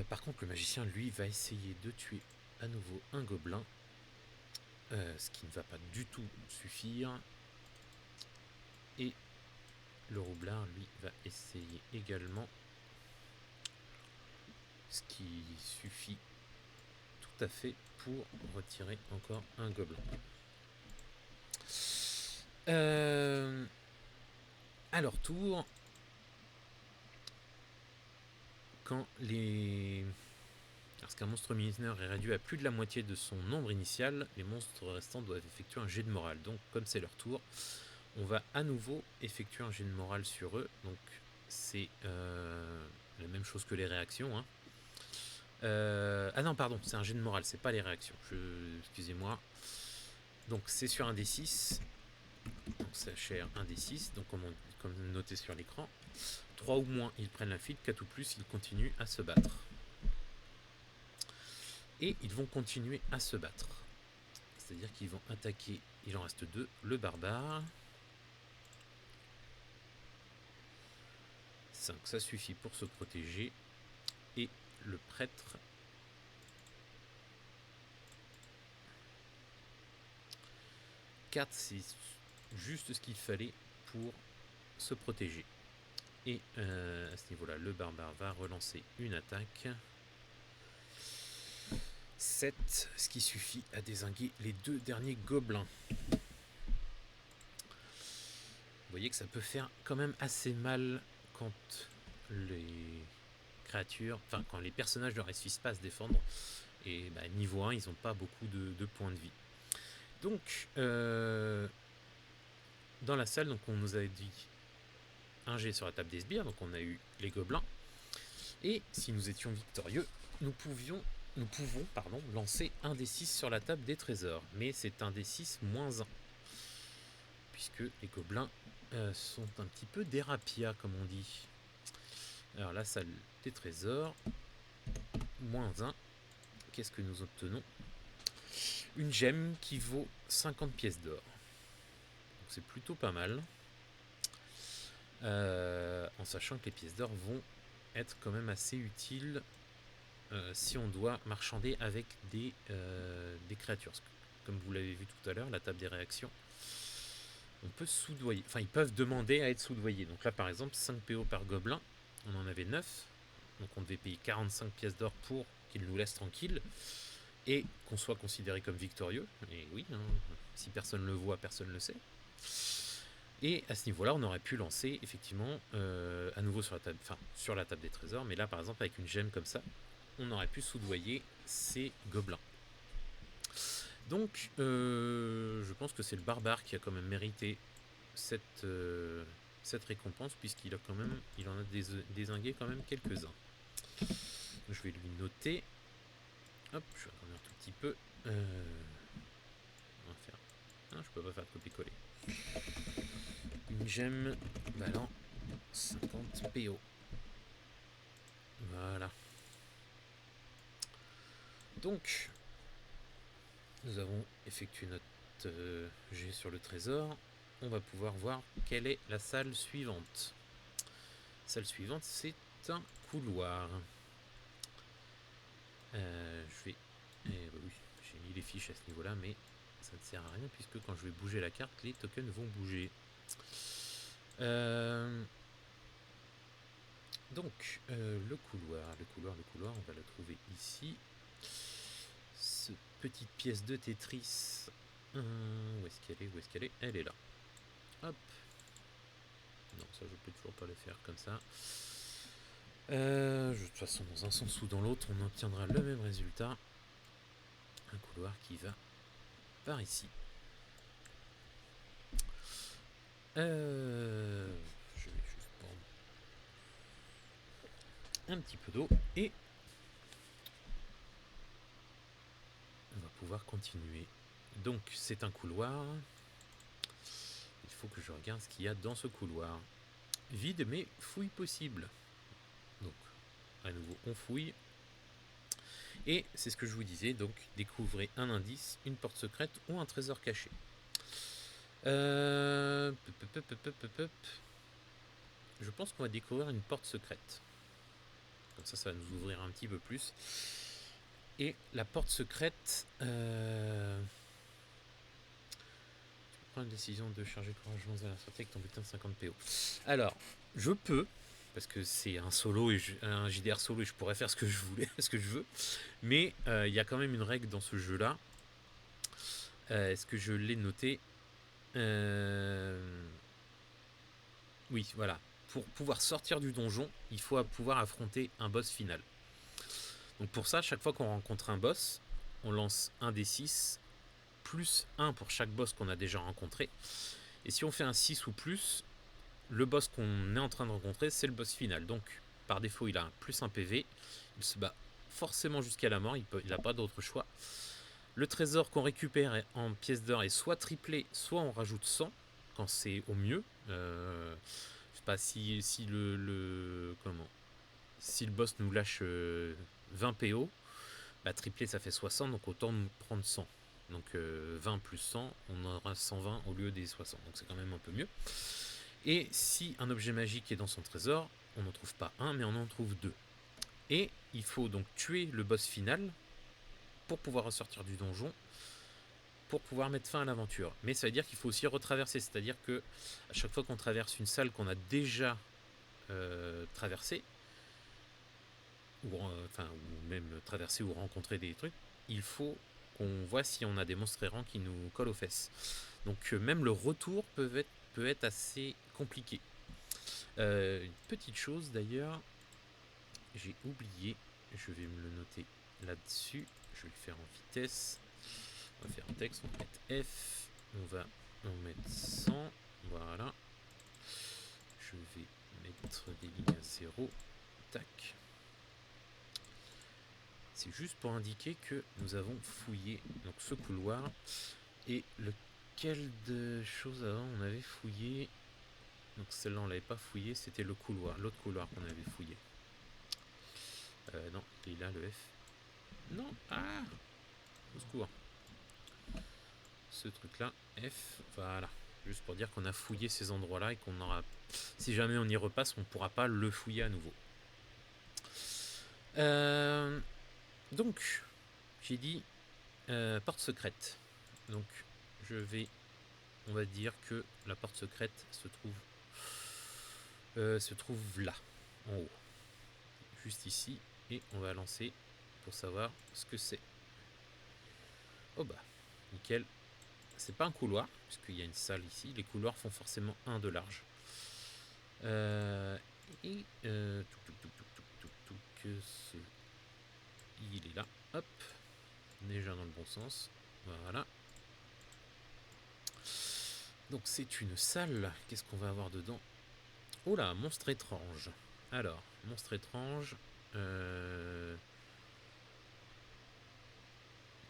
Par contre, le magicien, lui, va essayer de tuer à nouveau un gobelin. Ce qui ne va pas du tout suffire. Et le roublard, lui, va essayer également. Ce qui suffit tout à fait pour retirer encore un gobelin. À leur tour, lorsqu'un monstre mineur est réduit à plus de la moitié de son nombre initial, les monstres restants doivent effectuer un jet de morale. Donc, comme c'est leur tour, on va à nouveau effectuer un jet de morale sur eux. Donc, c'est la même chose que les réactions. Hein. Ah non, pardon, c'est un jet de morale, c'est pas les réactions. Excusez-moi. Donc, c'est sur un D6. Donc, ça cher un D6. Donc, comme noté sur l'écran. 3 ou moins, ils prennent la fuite. 4 ou plus, ils continuent à se battre. Et ils vont continuer à se battre. C'est-à-dire qu'ils vont attaquer, il en reste 2, le barbare. 5, ça suffit pour se protéger. Et le prêtre. 4, c'est juste ce qu'il fallait pour se protéger. Et à ce niveau-là, le barbare va relancer une attaque. 7, ce qui suffit à dézinguer les 2 derniers gobelins. Vous voyez que ça peut faire quand même assez mal quand les créatures, enfin quand les personnages ne réussissent pas à se défendre. Et bah, niveau 1, ils n'ont pas beaucoup de points de vie. Donc, dans la salle, donc on nous a dit un jet sur la table des sbires, donc on a eu les gobelins. Et si nous étions victorieux, nous pouvons lancer un D6 sur la table des trésors. Mais c'est un D6 moins 1. Puisque les gobelins sont un petit peu des rapias, comme on dit. Alors la salle des trésors, moins 1. Qu'est-ce que nous obtenons? Une gemme qui vaut 50 pièces d'or. Donc c'est plutôt pas mal. En sachant que les pièces d'or vont être quand même assez utiles si on doit marchander avec des créatures. Comme vous l'avez vu tout à l'heure, la table des réactions, on peut soudoyer. Enfin, ils peuvent demander à être soudoyés. Donc là, par exemple, 5 PO par gobelin, on en avait 9. Donc on devait payer 45 pièces d'or pour qu'ils nous laissent tranquilles et qu'on soit considéré comme victorieux. Et oui, hein, si personne ne le voit, personne ne le sait. Et à ce niveau-là, on aurait pu lancer effectivement à nouveau sur la table des trésors. Mais là, par exemple, avec une gemme comme ça, on aurait pu soudoyer ces gobelins. Donc, je pense que c'est le barbare qui a quand même mérité cette récompense, puisqu'il il en a dézingué quand même quelques-uns. Je vais lui noter. Hop, je vais attendre un tout petit peu. On va faire. Non, je peux pas faire de copier-coller. Une gemme valant 50 PO. Voilà. Donc, nous avons effectué notre jet sur le trésor. On va pouvoir voir quelle est la salle suivante. Salle suivante, c'est un couloir. Je vais... oui, j'ai mis les fiches à ce niveau-là, mais ça ne sert à rien puisque quand je vais bouger la carte, les tokens vont bouger. Donc, le couloir, on va le trouver ici. Cette petite pièce de Tetris. Où est-ce qu'elle est? Elle est là. Hop. Non, ça je peux toujours pas le faire comme ça. De toute façon, dans un sens ou dans l'autre, on obtiendra le même résultat. Un couloir qui va par ici. Je vais juste prendre un petit peu d'eau et on va pouvoir continuer. Donc c'est un couloir. Il faut que je regarde ce qu'il y a dans ce couloir. Vide mais fouille possible. Donc à nouveau on fouille. Et c'est ce que je vous disais, donc découvrez un indice, une porte secrète ou un trésor caché. Je pense qu'on va découvrir une porte secrète. Comme ça va nous ouvrir un petit peu plus. Et la porte secrète... prends la décision de charger courageusement à la sortie avec ton bulletin de 50 PO. Alors, je peux, parce que c'est un solo et un JDR solo et je pourrais faire ce que je voulais, ce que je veux. Mais il y a quand même une règle dans ce jeu-là. Est-ce que je l'ai noté? Oui, voilà. Pour pouvoir sortir du donjon, il faut pouvoir affronter un boss final. Donc pour ça, chaque fois qu'on rencontre un boss, on lance un des 6, plus 1 pour chaque boss qu'on a déjà rencontré. Et si on fait un 6 ou plus, le boss qu'on est en train de rencontrer, c'est le boss final. Donc par défaut, il a plus 1 PV. Il se bat forcément jusqu'à la mort, il n'a pas d'autre choix. Le trésor qu'on récupère en pièces d'or est soit triplé, soit on rajoute 100 quand c'est au mieux. Je sais pas si le boss nous lâche 20 PO, bah triplé ça fait 60, donc autant nous prendre 100. Donc 20 plus 100, on aura 120 au lieu des 60, donc c'est quand même un peu mieux. Et si un objet magique est dans son trésor, on n'en trouve pas un, mais on en trouve 2. Et il faut donc tuer le boss final pour pouvoir ressortir du donjon, pour pouvoir mettre fin à l'aventure. Mais ça veut dire qu'il faut aussi retraverser, c'est-à-dire que à chaque fois qu'on traverse une salle qu'on a déjà traversée, ou même traverser ou rencontrer des trucs, il faut qu'on voit si on a des monstres errants qui nous collent aux fesses. Donc même le retour peut être assez compliqué. Une petite chose d'ailleurs, j'ai oublié, je vais me le noter là-dessus, je vais le faire en vitesse. On va faire un texte, on va mettre F, on va en mettre 100, voilà. Je vais mettre des lignes à 0, tac. C'est juste pour indiquer que nous avons fouillé donc ce couloir. Et lequel de choses avant on avait fouillé? Donc celle-là on l'avait pas fouillé, c'était le couloir, l'autre couloir qu'on avait fouillé. Non, il est là le F. Non, au secours. Ce truc-là, F, voilà. Juste pour dire qu'on a fouillé ces endroits-là et qu'on aura... Si jamais on y repasse, on ne pourra pas le fouiller à nouveau. Donc, j'ai dit porte secrète. Donc, on va dire que la porte secrète se trouve là, en haut. Juste ici. Et on va lancer pour savoir ce que c'est. Oh bah, nickel. C'est pas un couloir, puisqu'il y a une salle ici. Les couloirs font forcément 1 de large. Il est là. Hop. Déjà dans le bon sens. Voilà. Donc c'est une salle. Qu'est-ce qu'on va avoir dedans? Oh là, monstre étrange. Alors, monstre étrange.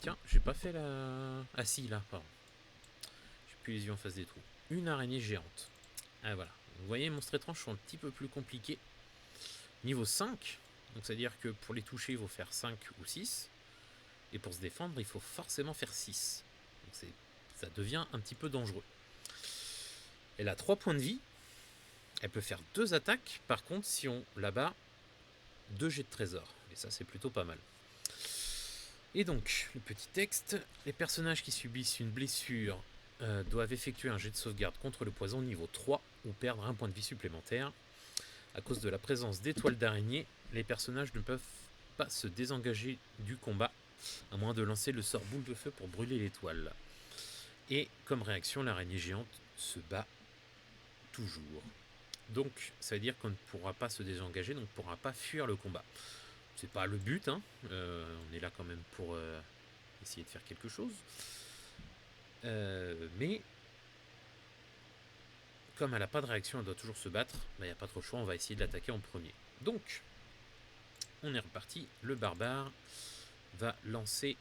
Tiens, j'ai pas fait la... Ah si, là, pardon. J'ai plus les yeux en face des trous. Une araignée géante. Ah voilà. Vous voyez, monstres étranges sont un petit peu plus compliqués. Niveau 5. Donc c'est-à-dire que pour les toucher, il faut faire 5 ou 6. Et pour se défendre, il faut forcément faire 6. Donc ça devient un petit peu dangereux. Elle a 3 points de vie. Elle peut faire 2 attaques. Par contre, si on la bat, 2 jets de trésor. Et ça, c'est plutôt pas mal. Et donc, le petit texte. Les personnages qui subissent une blessure doivent effectuer un jet de sauvegarde contre le poison niveau 3 ou perdre un point de vie supplémentaire. À cause de la présence d'étoiles d'araignée, les personnages ne peuvent pas se désengager du combat, à moins de lancer le sort boule de feu pour brûler l'étoile. Et comme réaction, l'araignée géante se bat toujours. Donc, ça veut dire qu'on ne pourra pas se désengager, donc on ne pourra pas fuir le combat. C'est pas le but, hein. On est là quand même pour essayer de faire quelque chose. Mais comme elle n'a pas de réaction, elle doit toujours se battre, il n'y a pas trop de choix, on va essayer de l'attaquer en premier. Donc, on est reparti. Le barbare va lancer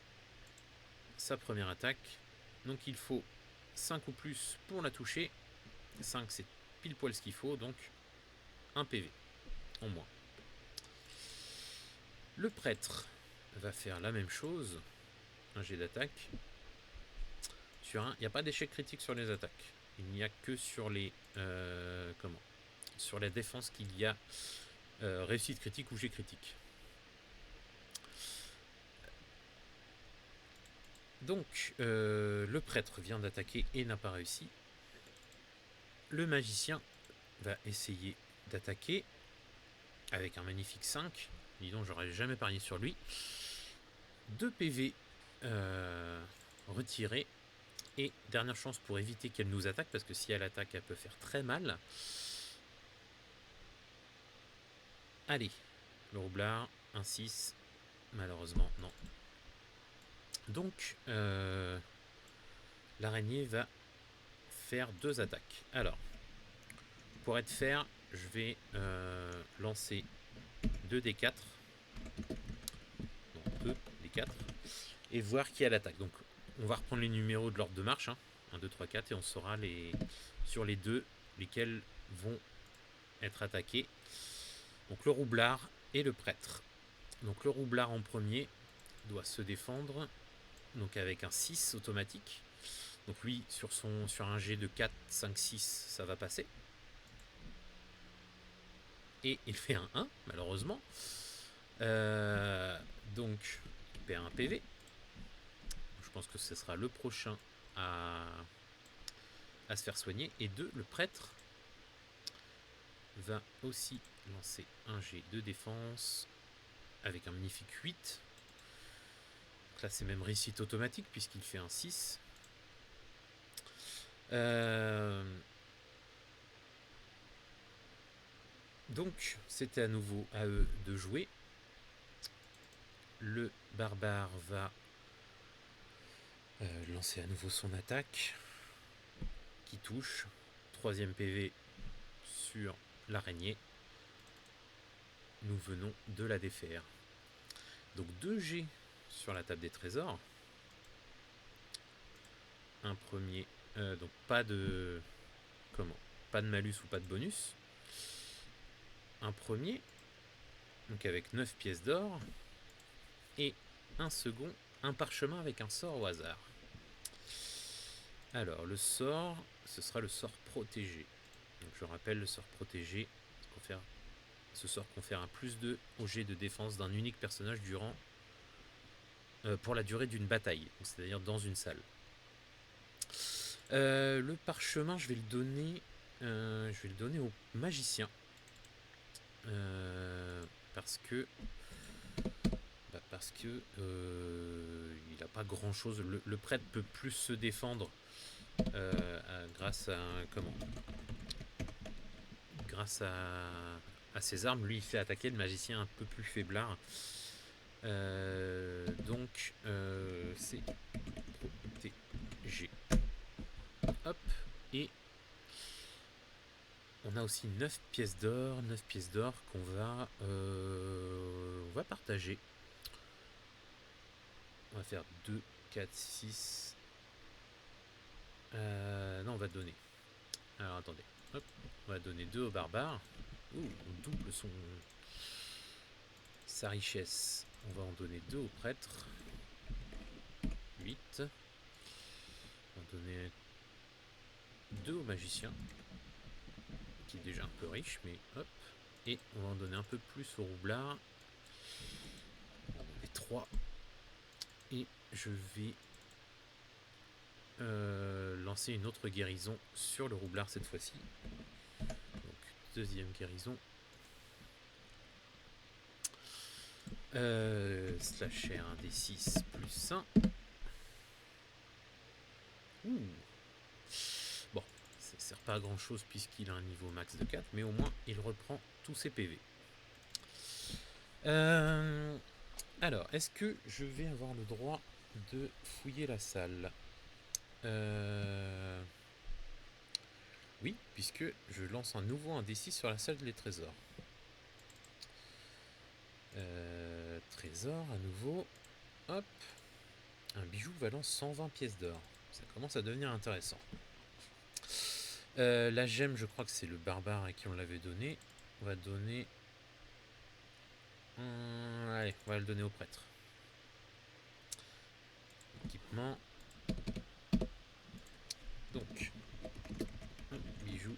sa première attaque. Donc il faut 5 ou plus pour la toucher. 5 c'est pile poil ce qu'il faut, donc 1 PV en moins. Le prêtre va faire la même chose. Un jet d'attaque. Sur un, il n'y a pas d'échec critique sur les attaques. Il n'y a que sur les... sur la défense qu'il y a réussite critique ou jet critique. Donc, le prêtre vient d'attaquer et n'a pas réussi. Le magicien va essayer d'attaquer avec un magnifique 5. Dis donc, j'aurais jamais parié sur lui. 2 PV retirés. Et dernière chance pour éviter qu'elle nous attaque, parce que si elle attaque, elle peut faire très mal. Allez, le roublard, un 6. Malheureusement, non. Donc, l'araignée va faire 2 attaques. Alors, pour être fair, je vais lancer 2 D4. Non, 2 D4. Et voir qui a l'attaque. Donc, on va reprendre les numéros de l'ordre de marche. 1, 2, 3, 4. Et on saura sur les 2 lesquels vont être attaqués. Donc, le roublard et le prêtre. Donc, le roublard en premier doit se défendre. Donc, avec un 6 automatique. Donc, lui, sur un G de 4, 5, 6, ça va passer. Et il fait un 1, malheureusement. Donc, il perd un PV. Je pense que ce sera le prochain à se faire soigner. Et 2, le prêtre va aussi lancer un G de défense avec un magnifique 8. Donc là, c'est même réussite automatique puisqu'il fait un 6. Donc, c'était à nouveau à eux de jouer. Le barbare va lancer à nouveau son attaque qui touche. 3e PV sur l'araignée. Nous venons de la défaire. Donc 2 G sur la table des trésors. Un premier, donc pas de malus ou pas de bonus. Un premier, donc avec 9 pièces d'or. Et un second, un parchemin avec un sort au hasard. Alors le sort, ce sera le sort protégé. Donc je rappelle, le sort protégé, ce sort confère un +2 au jet de défense d'un unique personnage pour la durée d'une bataille, c'est-à-dire dans une salle. Le parchemin, je vais le donner au magicien. Parce que il n'a pas grand chose. Le prêtre peut plus se défendre grâce à ses armes. Lui, il fait attaquer le magicien un peu plus faiblard. Donc c'est protégé. Hop, et on a aussi 9 pièces d'or qu'on va partager. On va faire 2, 4, 6. Non, on va donner. Alors attendez. Hop, on va donner 2 au barbare. Ouh, on double sa richesse. On va en donner 2 au prêtre. 8. On va donner 2 au magicien, qui est déjà un peu riche, mais hop. Et on va en donner un peu plus au roublard. On va en donner 3. Et je vais lancer une autre guérison sur le roublard cette fois-ci. Donc, 2e guérison. Slasher 1d6 plus 1. Ouh. Bon, ça sert pas à grand chose puisqu'il a un niveau max de 4, mais au moins il reprend tous ses PV. Alors, est-ce que je vais avoir le droit de fouiller la salle? Oui, puisque je lance un nouveau 1d6 sur la salle des trésors. Trésor à nouveau. Hop. Un bijou valant 120 pièces d'or. Ça commence à devenir intéressant. La gemme, je crois que c'est le barbare à qui on l'avait donné. On va donner... allez, on va le donner au prêtre. Équipement. Donc, bijou.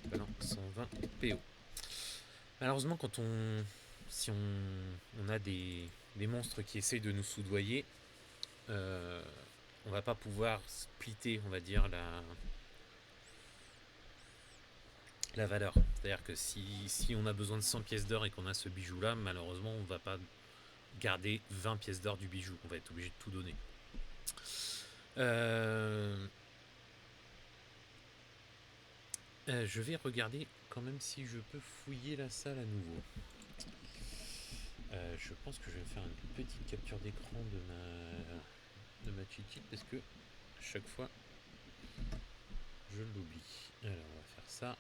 Valant 120 PO. Malheureusement, quand on si on a des monstres qui essayent de nous soudoyer, on va pas pouvoir splitter, on va dire, la valeur. C'est-à-dire que si on a besoin de 100 pièces d'or et qu'on a ce bijou-là, malheureusement, on va pas garder 20 pièces d'or du bijou. On va être obligé de tout donner. Je vais regarder quand même si je peux fouiller la salle à nouveau. Je pense que je vais faire une petite capture d'écran de ma cheat sheet parce que chaque fois je l'oublie. Alors on va faire ça.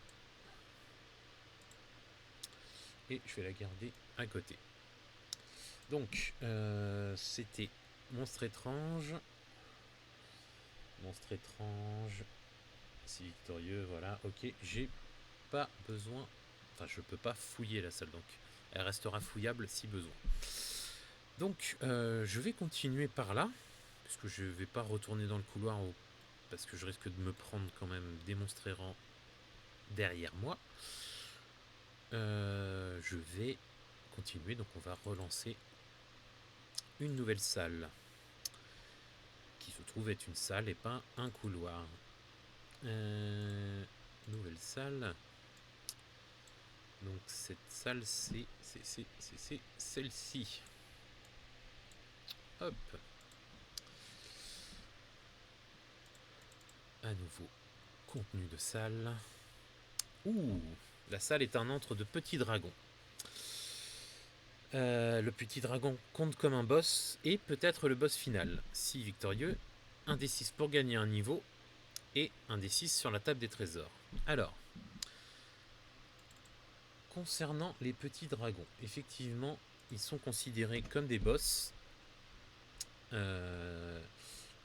Et je vais la garder à côté. Donc c'était Monstre étrange. Monstre étrange. Si victorieux, voilà, ok. J'ai pas besoin. Enfin, je peux pas fouiller la salle, donc elle restera fouillable si besoin. Donc, je vais continuer par là, puisque je vais pas retourner dans le couloir, parce que je risque de me prendre quand même des monstres errants derrière moi. Je vais continuer, donc on va relancer une nouvelle salle, qui se trouve être une salle et pas un couloir. Nouvelle salle. Donc cette salle, c'est celle-ci. Hop. À nouveau, contenu de salle. Ouh, la salle est un antre de petit dragon. Le petit dragon compte comme un boss et peut-être le boss final. Si victorieux, un des 6 pour gagner un niveau et un des 6 sur la table des trésors. Alors, concernant les petits dragons, effectivement, ils sont considérés comme des boss.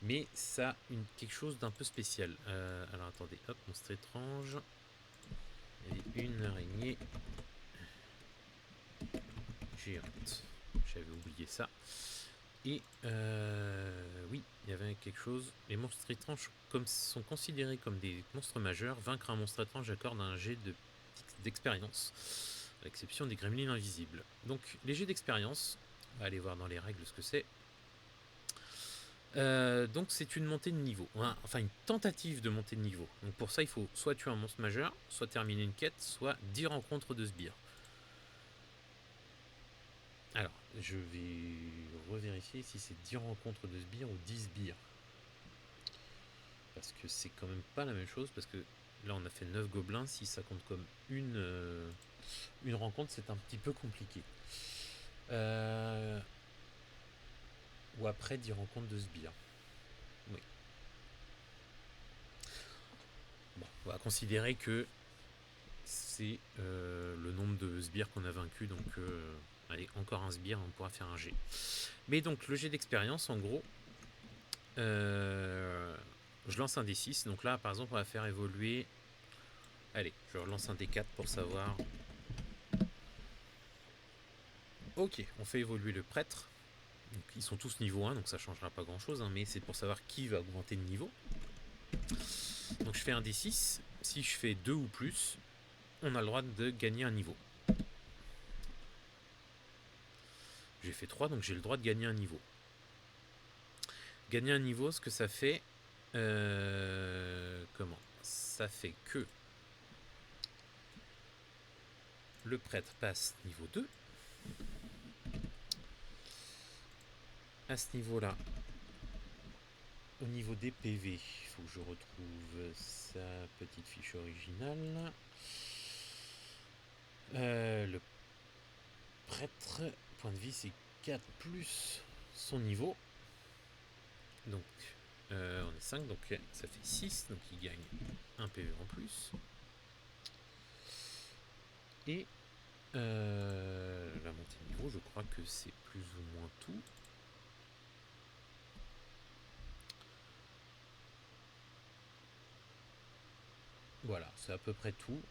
Mais ça a quelque chose d'un peu spécial. Alors attendez, hop, monstre étrange. Il y avait une araignée géante. J'avais oublié ça. Et oui, il y avait quelque chose. Les monstres étranges sont considérés comme des monstres majeurs. Vaincre un monstre étrange accorde un jet d'expérience, à l'exception des gremlins invisibles. Donc les jets d'expérience, on va aller voir dans les règles ce que c'est. Donc c'est une montée de niveau, enfin une tentative de montée de niveau. Donc pour ça il faut soit tuer un monstre majeur, soit terminer une quête, soit 10 rencontres de sbires. Alors je vais revérifier si c'est 10 rencontres de sbires ou 10 sbires. Parce que c'est quand même pas la même chose, parce que là on a fait 9 gobelins, si ça compte comme une rencontre c'est un petit peu compliqué. Ou après 10 rencontres de sbires. Oui. Bon, on va considérer que c'est le nombre de sbires qu'on a vaincu, donc allez, encore un sbire, on pourra faire un G. Mais donc le jet d'expérience, en gros, je lance un D6, donc là par exemple on va faire évoluer, allez, je relance un D4 pour savoir. Ok, on fait évoluer le prêtre, donc ils sont tous niveau 1, donc ça changera pas grand chose, hein, mais c'est pour savoir qui va augmenter de niveau. Donc je fais un D6, si je fais 2 ou plus, on a le droit de gagner un niveau. J'ai fait 3, donc j'ai le droit de gagner un niveau. Gagner un niveau, ce que ça fait... comment? Ça fait que le prêtre passe niveau 2. À ce niveau-là, au niveau des PV, il faut que je retrouve sa petite fiche originale. Le prêtre, point de vie, c'est 4 plus son niveau. Donc, on est 5, donc ça fait 6. Donc, il gagne un PV en plus. Et la montée de niveau, je crois que c'est plus ou moins tout. Voilà, c'est à peu près tout.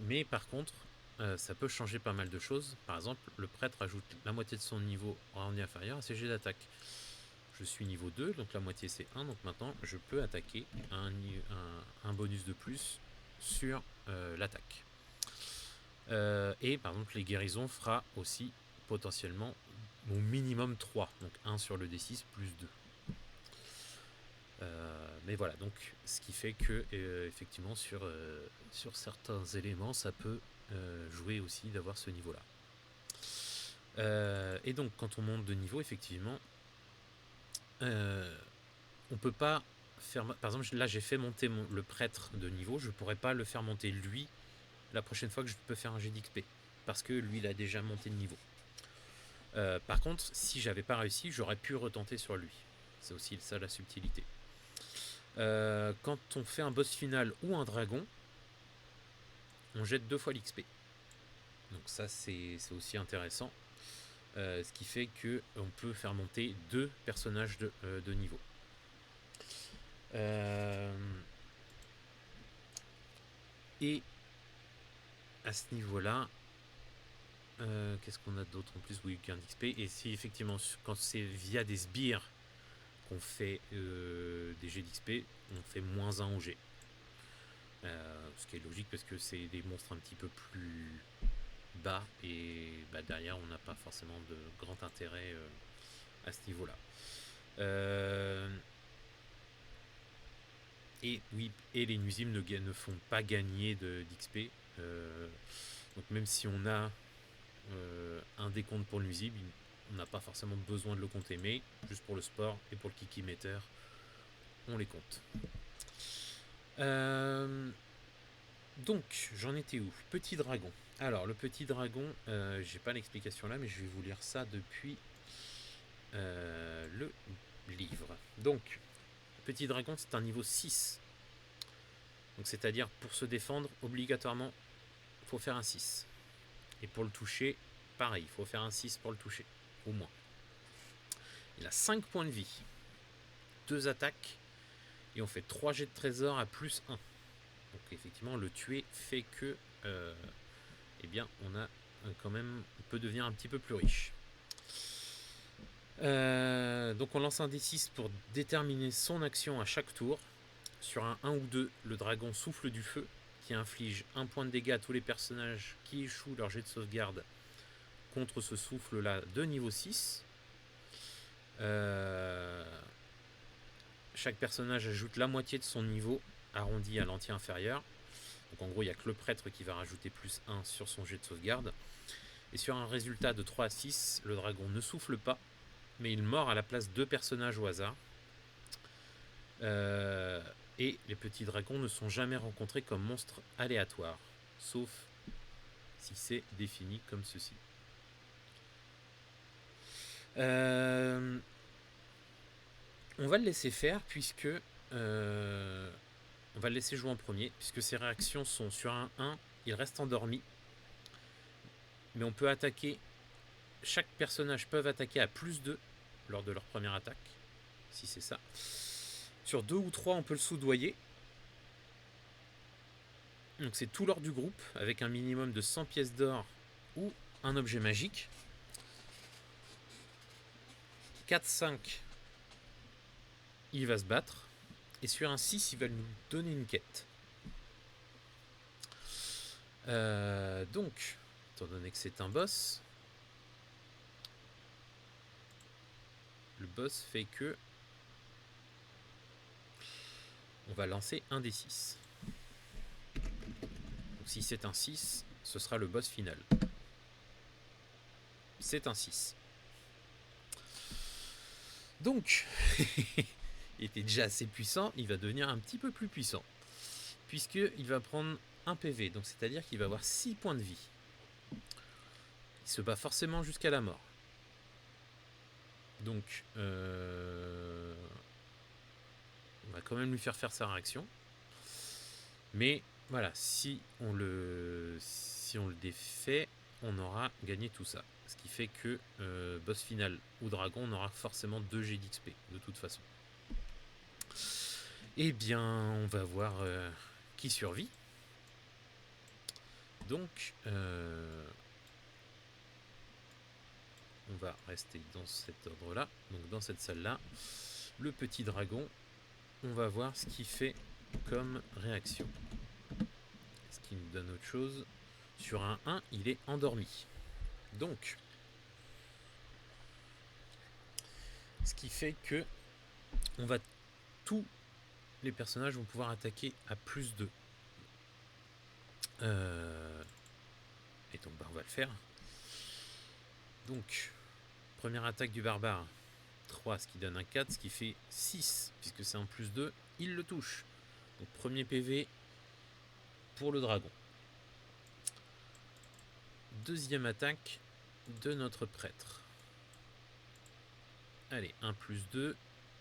Mais par contre, ça peut changer pas mal de choses. Par exemple, le prêtre ajoute la moitié de son niveau en inférieur à ses jets d'attaque. Je suis niveau 2, donc la moitié c'est 1. Donc maintenant, je peux attaquer un bonus de plus sur l'attaque. Et par exemple, les guérisons fera aussi potentiellement au minimum 3. Donc 1 sur le D6 plus 2. Mais voilà, donc ce qui fait que effectivement sur certains éléments ça peut jouer aussi d'avoir ce niveau là. Et donc quand on monte de niveau, effectivement on peut pas faire, par exemple là j'ai fait monter le prêtre de niveau, je pourrais pas le faire monter lui la prochaine fois que je peux faire un jet d'XP parce que lui il a déjà monté de niveau. Par contre si j'avais pas réussi, j'aurais pu retenter sur lui. C'est aussi ça la subtilité. Quand on fait un boss final ou un dragon, on jette 2 fois l'XP. Donc ça c'est aussi intéressant. Ce qui fait que on peut faire monter 2 personnages de niveau. Et à ce niveau-là, qu'est-ce qu'on a d'autre en plus? Oui, gain d'XP. Et si effectivement, quand c'est via des sbires qu'on fait des jets d'XP, on fait -1 au jet. Ce qui est logique parce que c'est des monstres un petit peu plus bas et derrière on n'a pas forcément de grand intérêt à ce niveau-là. Et oui, et les nuisibles ne font pas gagner d'XP. Donc même si on a un décompte pour le nuisible, on n'a pas forcément besoin de le compter, mais juste pour le sport et pour le kikimeter, on les compte. Donc j'en étais où? Petit dragon. Alors le petit dragon, j'ai pas l'explication là, mais je vais vous lire ça depuis le livre. Donc petit dragon, c'est un niveau 6. Donc c'est-à-dire pour se défendre, obligatoirement, il faut faire un 6. Et pour le toucher, pareil, il faut faire un 6 pour le toucher, au moins. Il a 5 points de vie, 2 attaques, et on fait 3 jets de trésor à +1. Donc effectivement, le tuer fait que eh bien, on a quand même, on peut devenir un petit peu plus riche. Donc on lance un D6 pour déterminer son action à chaque tour. Sur un 1 ou 2, le dragon souffle du feu, qui inflige 1 point de dégâts à tous les personnages qui échouent leur jet de sauvegarde contre ce souffle-là de niveau 6. Chaque personnage ajoute la moitié de son niveau, arrondi à l'entier inférieur. Donc en gros, il n'y a que le prêtre qui va rajouter +1 sur son jet de sauvegarde. Et sur un résultat de 3 à 6, le dragon ne souffle pas, mais il mord à la place 2 personnages au hasard. Et les petits dragons ne sont jamais rencontrés comme monstres aléatoires, sauf si c'est défini comme ceci. On va le laisser faire puisque on va le laisser jouer en premier, puisque ses réactions sont sur un 1, il reste endormi. Mais on peut attaquer, chaque personnage peut attaquer à +2 lors de leur première attaque, si c'est ça. Sur 2 ou 3, on peut le soudoyer. Donc c'est tout l'or du groupe, avec un minimum de 100 pièces d'or ou un objet magique. 4-5, il va se battre. Et sur un 6, il va nous donner une quête. Donc, étant donné que c'est un boss, le boss fait que on va lancer un D6. Donc si c'est un 6, ce sera le boss final. C'est un 6. Donc, il était déjà assez puissant, il va devenir un petit peu plus puissant. Puisqu'il va prendre un PV, donc c'est-à-dire qu'il va avoir 6 points de vie. Il se bat forcément jusqu'à la mort. Donc, on va quand même lui faire sa réaction. Mais voilà, si on le défait, on aura gagné tout ça. Ce qui fait que boss final ou dragon, on aura forcément 2 G d'XP de toute façon. Eh bien, on va voir qui survit. Donc, on va rester dans cet ordre-là. Donc, dans cette salle-là, le petit dragon, on va voir ce qu'il fait comme réaction. Est-ce qu'il nous donne autre chose? Sur un 1, il est endormi. Donc, Ce qui fait que on va tous les personnages vont pouvoir attaquer à plus de. Et donc on va le faire. Donc, première attaque du barbare. 3, ce qui donne un 4, ce qui fait 6, puisque c'est un plus 2, il le touche. Donc premier PV pour le dragon. Deuxième attaque de notre prêtre. Allez, 1 plus 2,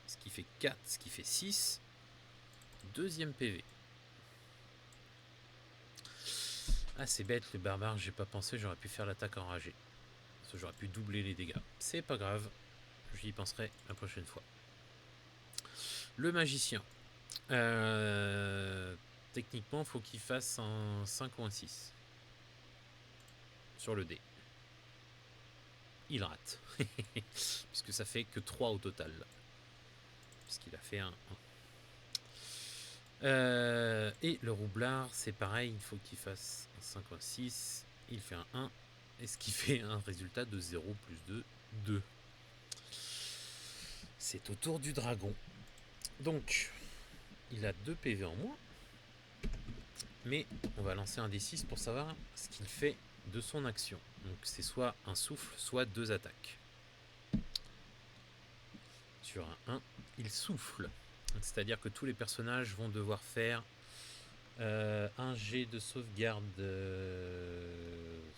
ce qui fait 4, ce qui fait 6. Deuxième PV. Ah, c'est bête le barbare, j'ai pas pensé, j'aurais pu faire l'attaque enragée. Parce que j'aurais pu doubler les dégâts. C'est pas grave, j'y penserai la prochaine fois. Le magicien. Techniquement, il faut qu'il fasse un 5 ou un 6. Sur le dé. Il rate. Puisque ça fait que 3 au total. Puisqu'il a fait un 1. Et le roublard, c'est pareil, il faut qu'il fasse un 5 ou un 6. Il fait un 1. Et ce qui fait un résultat de 0 plus 2, 2. C'est au tour du dragon. Donc, il a 2 PV en moins. Mais on va lancer un D6 pour savoir ce qu'il fait de son action. Donc c'est soit un souffle, soit 2 attaques. Sur un 1, il souffle. C'est-à-dire que tous les personnages vont devoir faire un jet de sauvegarde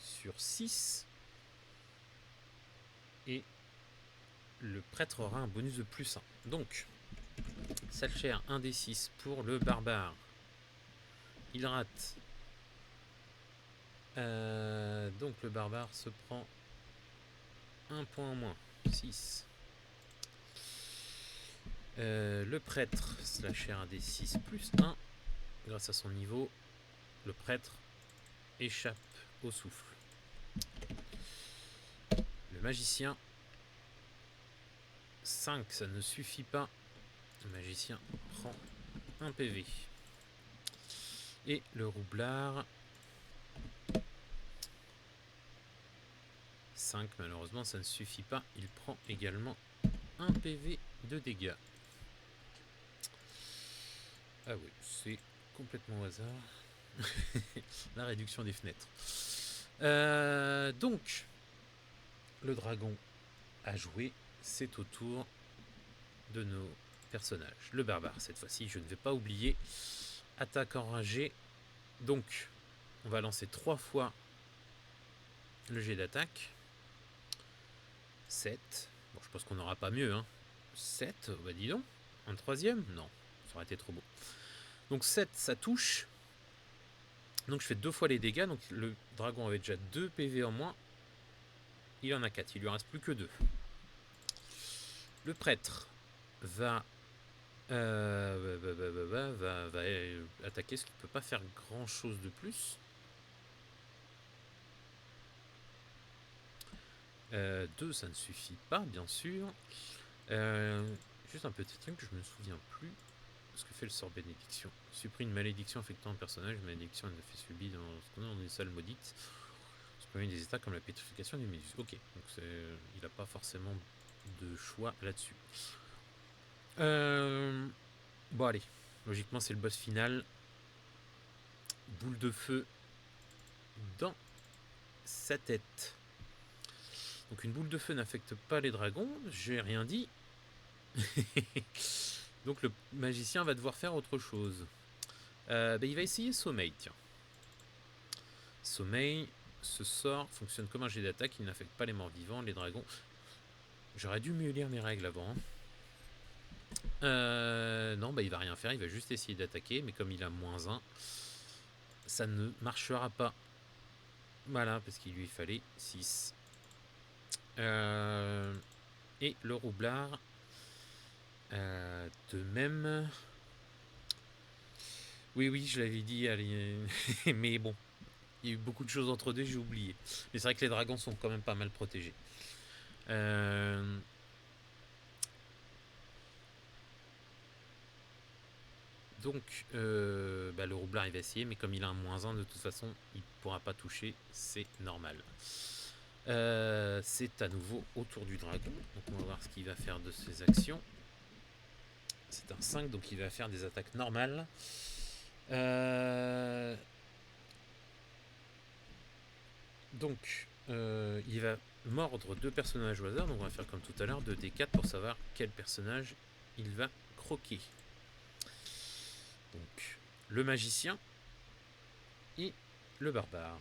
sur 6. Et le prêtre aura un bonus de plus 1. Donc, Salcher 1 D6 pour le barbare. Il rate. Donc le barbare se prend un point en moins. 6. Le prêtre slasher un des 6 plus 1. Grâce à son niveau, le prêtre échappe au souffle. Le magicien, 5, ça ne suffit pas. Le magicien prend un PV. Et le roublard, 5, malheureusement ça ne suffit pas. Il prend également un PV de dégâts. Ah oui, c'est complètement au hasard. La réduction des fenêtres. Donc, le dragon a joué. C'est au tour de nos personnages. Le barbare, cette fois-ci, je ne vais pas oublier. Attaque enragée. Donc, on va lancer 3 fois le jet d'attaque. 7. Bon, je pense qu'on n'aura pas mieux. 7, bah dis donc. Un troisième? Non, ça aurait été trop beau. Donc 7, ça touche. Donc je fais 2 fois les dégâts. Donc le dragon avait déjà 2 PV en moins. Il en a 4. Il lui reste plus que 2. Le prêtre va attaquer, ce qui ne peut pas faire grand chose de plus. 2, ça ne suffit pas, bien sûr. Juste un petit truc que je me souviens plus. Ce que fait le sort bénédiction. Supprime une malédiction affectant un personnage. Une malédiction est fait subie dans une salle maudite. Supprime des états comme la pétrification des méduses. Ok, donc il n'a pas forcément de choix là-dessus. Bon allez, logiquement c'est le boss final. Boule de feu dans sa tête. Donc une boule de feu n'affecte pas les dragons, j'ai rien dit. Donc le magicien va devoir faire autre chose. Il va essayer sommeil, tiens. Sommeil, ce sort fonctionne comme un jet d'attaque, il n'affecte pas les morts vivants, les dragons. J'aurais dû mieux lire mes règles avant. Non, il va rien faire, il va juste essayer d'attaquer, mais comme il a -1, ça ne marchera pas. Voilà, parce qu'il lui fallait 6. Et le roublard, de même. Oui, je l'avais dit, allez, mais bon, il y a eu beaucoup de choses entre deux, j'ai oublié. Mais c'est vrai que les dragons sont quand même pas mal protégés. Donc, le roublard, il va essayer, mais comme il a un -1, de toute façon, il ne pourra pas toucher, c'est normal. C'est à nouveau autour du dragon. Donc on va voir ce qu'il va faire de ses actions. C'est un 5, donc il va faire des attaques normales. Donc, il va mordre 2 personnages au hasard. Donc on va faire comme tout à l'heure, 2d4 pour savoir quel personnage il va croquer. Donc, le magicien et le barbare.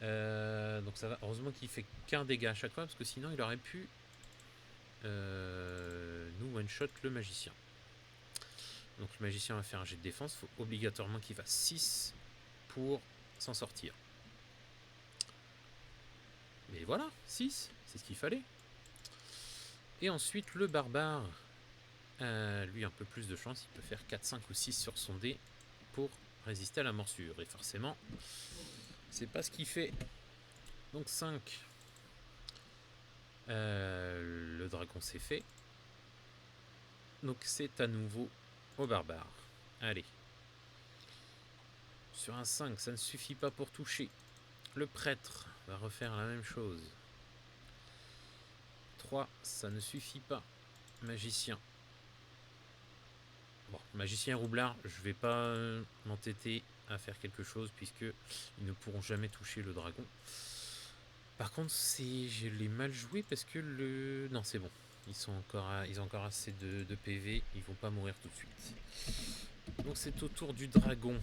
Donc ça va. Heureusement qu'il fait qu'un dégât à chaque fois, parce que sinon il aurait pu nous one-shot le magicien. Donc le magicien va faire un jet de défense. Il faut obligatoirement qu'il fasse 6 pour s'en sortir. Mais voilà, 6, c'est ce qu'il fallait. Et ensuite le barbare, lui un peu plus de chance, il peut faire 4, 5 ou 6 sur son dé pour résister à la morsure. Et forcément, c'est pas ce qu'il fait. Donc 5. Le dragon s'est fait. Donc c'est à nouveau au barbare. Allez. Sur un 5, ça ne suffit pas pour toucher. Le prêtre va refaire la même chose. 3, ça ne suffit pas. Magicien. Bon, magicien et roublard, je vais pas m'entêter à faire quelque chose puisque ils ne pourront jamais toucher le dragon. Par contre, je l'ai mal joué parce que le... Non, c'est bon. Ils ont encore assez de PV. Ils vont pas mourir tout de suite. Donc c'est au tour du dragon.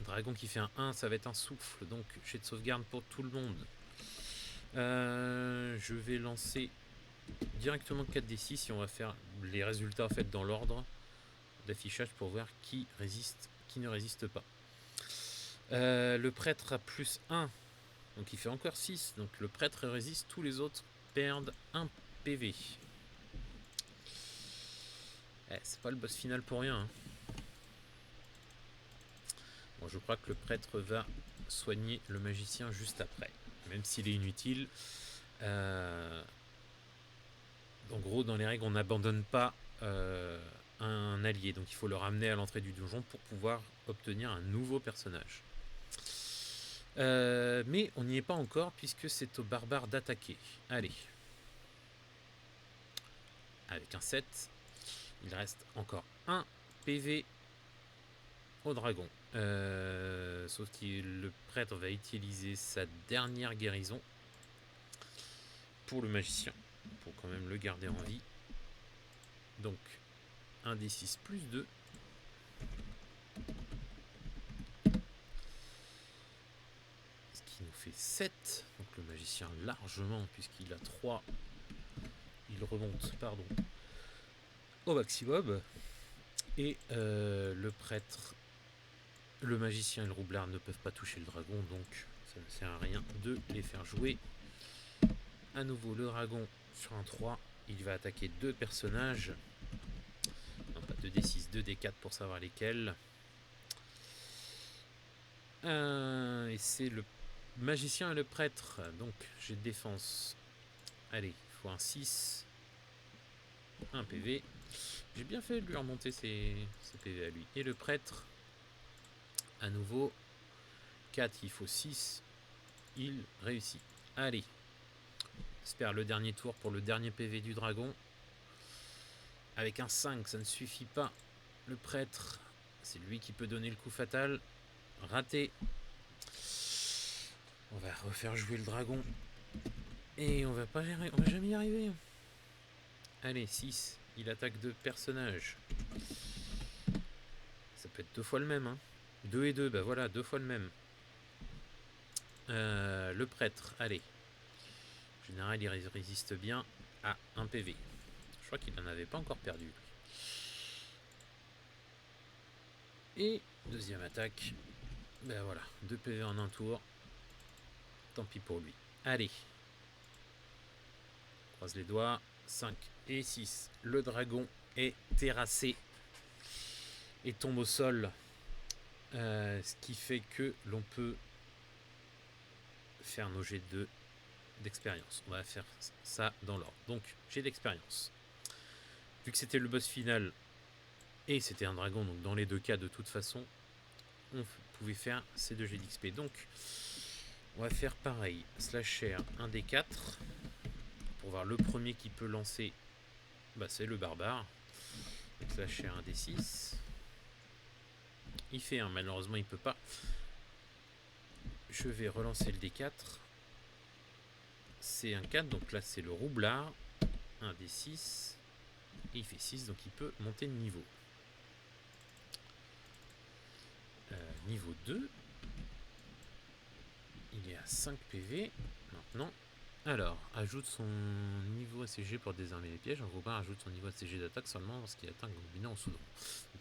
Dragon qui fait un 1, ça va être un souffle. Donc jet de sauvegarde pour tout le monde. Je vais lancer directement 4d6 et on va faire les résultats en fait dans l'ordre d'affichage pour voir qui résiste, qui ne résiste pas. Le prêtre a plus 1, donc il fait encore 6. Donc le prêtre résiste, tous les autres perdent 1 PV. C'est pas le boss final pour rien. Hein. Bon, je crois que le prêtre va soigner le magicien juste après, même s'il est inutile. En gros, dans les règles, on n'abandonne pas un allié, donc il faut le ramener à l'entrée du donjon pour pouvoir obtenir un nouveau personnage. Mais on n'y est pas encore puisque c'est au barbare d'attaquer. Allez. Avec un 7, il reste encore 1 PV au dragon. Sauf que le prêtre va utiliser sa dernière guérison pour le magicien, pour quand même le garder en vie. Donc 1d6 plus 2. Ce qui nous fait 7. Donc le magicien largement, puisqu'il a 3. Il remonte, pardon, au maximum. Et le prêtre, le magicien et le roublard ne peuvent pas toucher le dragon, donc ça ne sert à rien de les faire jouer. À nouveau, le dragon sur un 3, il va attaquer 2 personnages. Non, pas 2d6, 2d4 pour savoir lesquels. Et c'est le magicien et le prêtre. Donc j'ai de défense. Allez, il faut un 6. Un PV. J'ai bien fait de lui remonter ses PV à lui. Et le prêtre, à nouveau, 4, il faut 6. Il réussit. Allez. J'espère le dernier tour pour le dernier PV du dragon. Avec un 5, ça ne suffit pas. Le prêtre, c'est lui qui peut donner le coup fatal. Raté. On va refaire jouer le dragon. Et on va jamais y arriver. Allez, 6. Il attaque 2 personnages. Ça peut être 2 fois le même. Hein. 2 et 2, bah voilà, 2 fois le même. Le prêtre, allez. En général, il résiste bien à 1 PV. Je crois qu'il n'en avait pas encore perdu. Et deuxième attaque. Ben voilà, 2 PV en un tour. Tant pis pour lui. Allez. Croise les doigts. 5 et 6. Le dragon est terrassé et tombe au sol. Ce qui fait que l'on peut faire nos jets d'expérience. On va faire ça dans l'ordre. Donc, jet d'expérience. Vu que c'était le boss final et c'était un dragon, donc dans les deux cas, de toute façon, on pouvait faire ces 2 jets d'XP. Donc, On va faire pareil. Slasher 1 des 4. Pour voir le premier qui peut lancer, bah, c'est le barbare. Donc slasher 1 des 6. Il fait 1, malheureusement il peut pas. Je vais relancer le D4. C'est un 4, donc là c'est le roublard. 1 des 6. Et il fait 6, donc il peut monter de niveau. Niveau 2. Il est à 5 PV maintenant. Alors, ajoute son niveau ACG pour désarmer les pièges. Un roublard ajoute son niveau ACG d'attaque seulement lorsqu'il atteint un goblin en sous-dron.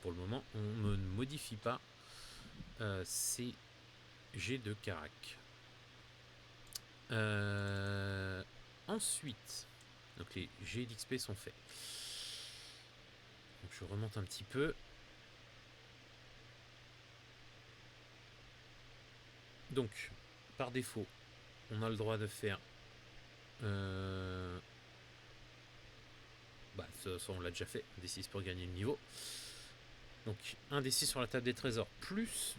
Pour le moment, on ne modifie pas ces jets de carac. Ensuite, donc les jets d'XP sont faits. Donc je remonte un petit peu. Donc, par défaut, on a le droit de faire... ça on l'a déjà fait, un D6 pour gagner le niveau. Donc, un D6 sur la table des trésors, plus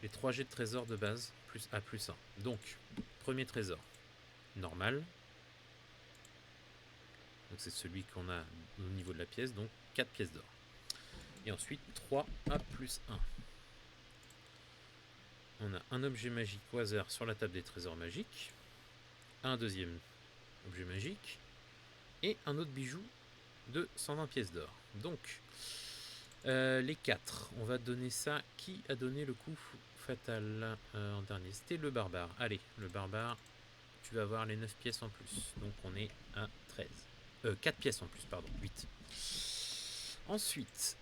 les 3 jets de trésor de base, plus A plus 1. Donc, premier trésor, normal. Donc c'est celui qu'on a au niveau de la pièce, donc 4 pièces d'or. Et ensuite, 3A plus 1. On a un objet magique au hasard sur la table des trésors magiques, un deuxième objet magique, et un autre bijou de 120 pièces d'or. Donc, les 4, on va donner ça. Qui a donné le coup fatal en dernier? C'était le barbare. Allez, le barbare, tu vas avoir les 9 pièces en plus. Donc on est à 13. 4 pièces en plus, pardon, 8. Ensuite,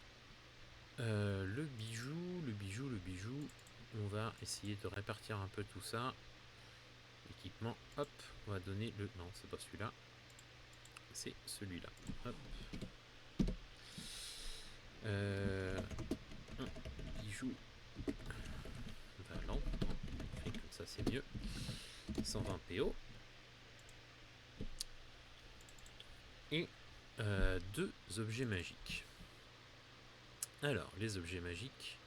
le bijou. On va essayer de répartir un peu tout ça. Équipement, hop, on va donner le... Non, c'est pas celui-là. C'est celui-là. Hop. Un bijou. Valent. Comme ça, c'est mieux. 120 PO. Et 2 objets magiques. Alors, les objets magiques...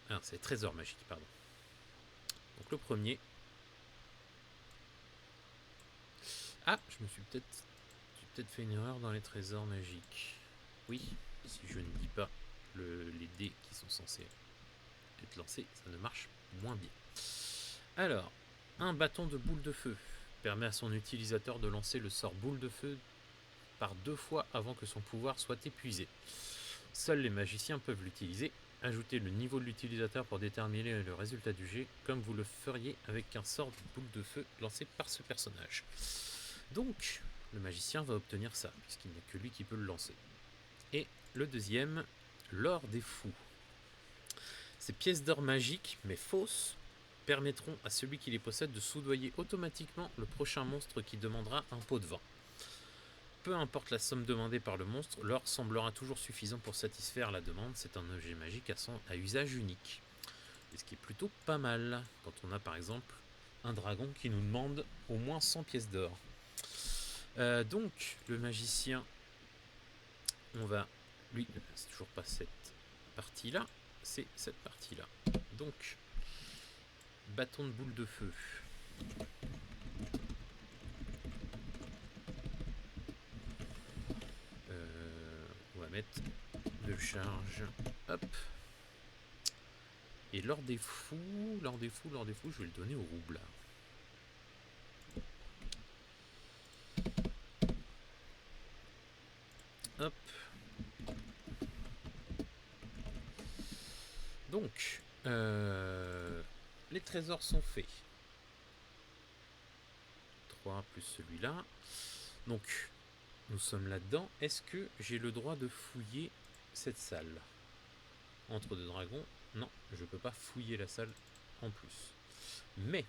Alors, c'est trésors magiques, pardon. Donc, le premier... Ah, je me suis peut-être fait une erreur dans les trésors magiques. Oui, si je ne dis pas les dés qui sont censés être lancés, ça ne marche moins bien. Alors, un bâton de boule de feu permet à son utilisateur de lancer le sort boule de feu par 2 fois avant que son pouvoir soit épuisé. Seuls les magiciens peuvent l'utiliser. Ajoutez le niveau de l'utilisateur pour déterminer le résultat du jet, comme vous le feriez avec un sort de boule de feu lancé par ce personnage. Donc, le magicien va obtenir ça, puisqu'il n'y a que lui qui peut le lancer. Et le deuxième, l'or des fous. Ces pièces d'or magiques, mais fausses, permettront à celui qui les possède de soudoyer automatiquement le prochain monstre qui demandera un pot de vin. Peu importe la somme demandée par le monstre, l'or semblera toujours suffisant pour satisfaire la demande. C'est un objet magique à usage unique. Et ce qui est plutôt pas mal, quand on a par exemple un dragon qui nous demande au moins 100 pièces d'or. Donc, le magicien, on va... Lui, c'est toujours pas cette partie-là, c'est cette partie-là. Donc, bâton de boule de feu. On va mettre de charge. Hop. Et l'or des fous, je vais le donner au roublard. Hop. Donc, les trésors sont faits. 3 plus celui-là. Donc, nous sommes là-dedans. Est-ce que j'ai le droit de fouiller cette salle? Entre deux dragons, non, je ne peux pas fouiller la salle en plus. Mais,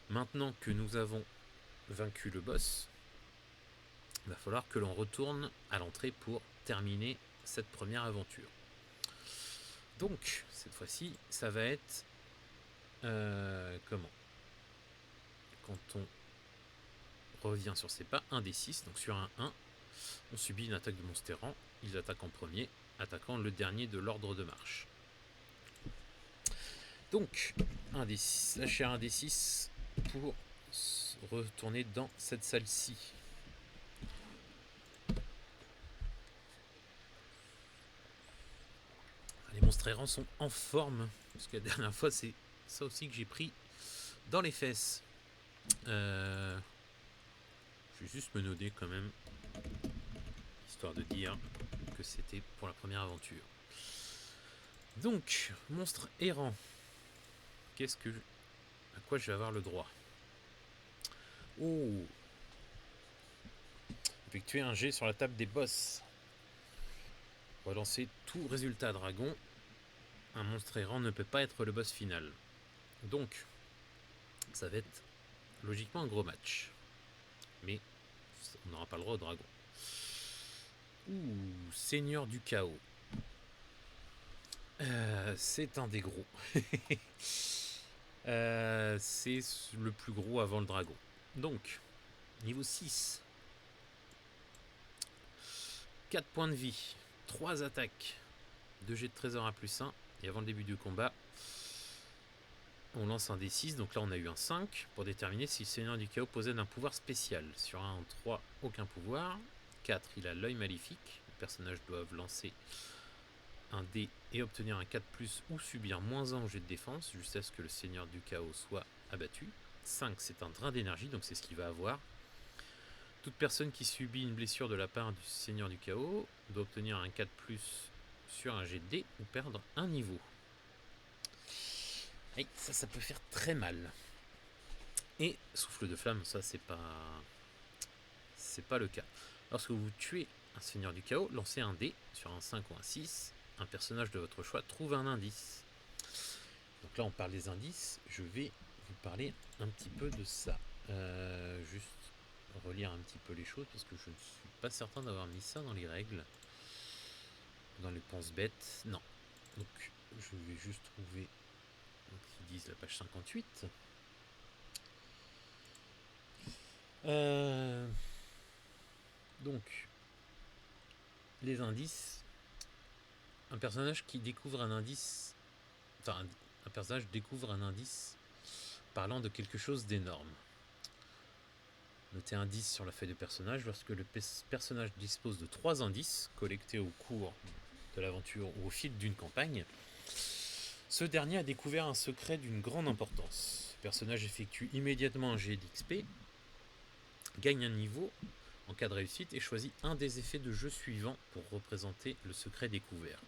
maintenant que nous avons vaincu le boss, il va falloir que l'on retourne à l'entrée pour terminer cette première aventure. Donc, cette fois-ci, ça va être... comment? Quand on revient sur ses pas, 1 des 6, donc sur un 1, on subit une attaque de monstre errant. Il attaque en premier, attaquant le dernier de l'ordre de marche. Donc, lâcher un D6 pour retourner dans cette salle-ci. Les monstres errants sont en forme, parce que la dernière fois, c'est ça aussi que j'ai pris dans les fesses. Je vais juste me noter quand même, histoire de dire que c'était pour la première aventure. Donc, monstre errant. À quoi je vais avoir le droit? Oh, effectuer un jet sur la table des boss. On va lancer tout résultat dragon. Un monstre errant ne peut pas être le boss final. Donc, ça va être logiquement un gros match. Mais on n'aura pas le droit au dragon. Ouh, Seigneur du Chaos. C'est un des gros. C'est le plus gros avant le dragon. Donc, niveau 6. 4 points de vie. 3 attaques. 2 jets de trésor à +1. Et avant le début du combat, on lance un D6. Donc là, on a eu un 5 pour déterminer si le Seigneur du Chaos possède un pouvoir spécial. Sur un 3, aucun pouvoir. 4, il a l'œil maléfique. Les personnages doivent lancer un dé et obtenir un 4+, ou subir -1 au jet de défense jusqu'à ce que le Seigneur du Chaos soit abattu. 5, c'est un drain d'énergie, donc c'est ce qu'il va avoir. Toute personne qui subit une blessure de la part du Seigneur du Chaos doit obtenir un 4+, sur un jet de dé ou perdre un niveau. Et ça peut faire très mal. Et souffle de flamme, ça c'est pas le cas. Lorsque vous tuez un Seigneur du Chaos, lancez un dé sur un 5 ou un 6. Un personnage de votre choix trouve un indice. Donc là, on parle des indices. Je vais vous parler un petit peu de ça. Juste relire un petit peu les choses parce que je ne suis pas certain d'avoir mis ça dans les règles. Dans les pense-bêtes. Non. Donc, je vais juste trouver qu'ils disent la page 58. Donc, les indices. Un personnage qui découvre un indice. Enfin, un personnage découvre un indice parlant de quelque chose d'énorme. Notez un 10 sur la feuille de personnage lorsque le personnage dispose de 3 indices collectés au cours de l'aventure ou au fil d'une campagne. Ce dernier a découvert un secret d'une grande importance. Le personnage effectue immédiatement un jet d'XP, gagne un niveau en cas de réussite et choisit un des effets de jeu suivants pour représenter le secret découvert.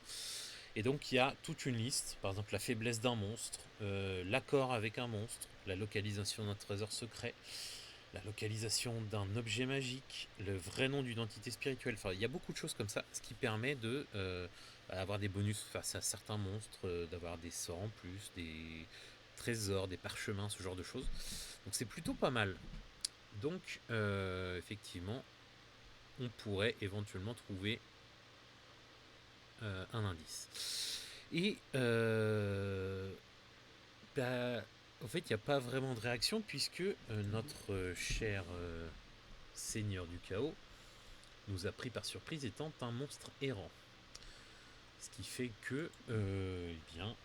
Et donc il y a toute une liste, par exemple la faiblesse d'un monstre, l'accord avec un monstre, la localisation d'un trésor secret, la localisation d'un objet magique, le vrai nom d'une entité spirituelle. Enfin, il y a beaucoup de choses comme ça, ce qui permet de avoir des bonus face à certains monstres, d'avoir des sorts en plus, des trésors, des parchemins, ce genre de choses. Donc c'est plutôt pas mal. Donc effectivement, on pourrait éventuellement trouver un indice. Et en fait, il n'y a pas vraiment de réaction puisque notre cher Seigneur du Chaos nous a pris par surprise étant un monstre errant. Ce qui fait que, eh bien,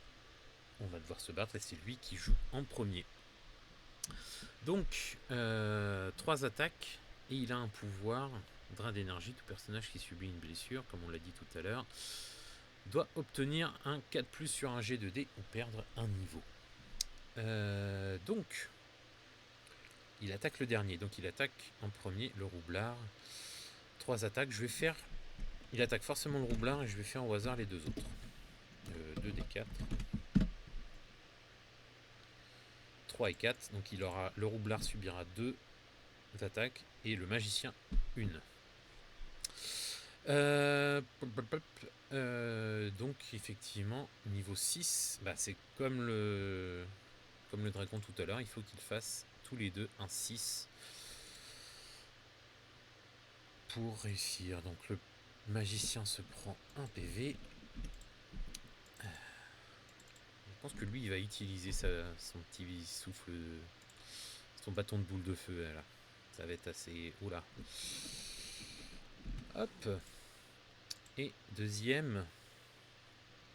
on va devoir se battre et c'est lui qui joue en premier. Donc, 3 attaques et il a un pouvoir, drain d'énergie. Tout personnage qui subit une blessure, comme on l'a dit tout à l'heure, doit obtenir un 4+ sur un jet de dés ou perdre un niveau. Donc, il attaque le dernier. Donc, il attaque en premier le roublard. 3 attaques. Je vais faire. Il attaque forcément le roublard et je vais faire au hasard les 2 autres. 2d4. 3 et 4. Donc, le roublard subira 2 attaques et le magicien 1. Donc, effectivement, niveau 6, c'est comme le dragon tout à l'heure. Il faut qu'ils fassent tous les deux un 6 pour réussir. Donc le magicien se prend un PV. Je pense que lui, il va utiliser son petit souffle, son bâton de boule de feu. Là. Ça va être assez... Oula. Hop. Et deuxième.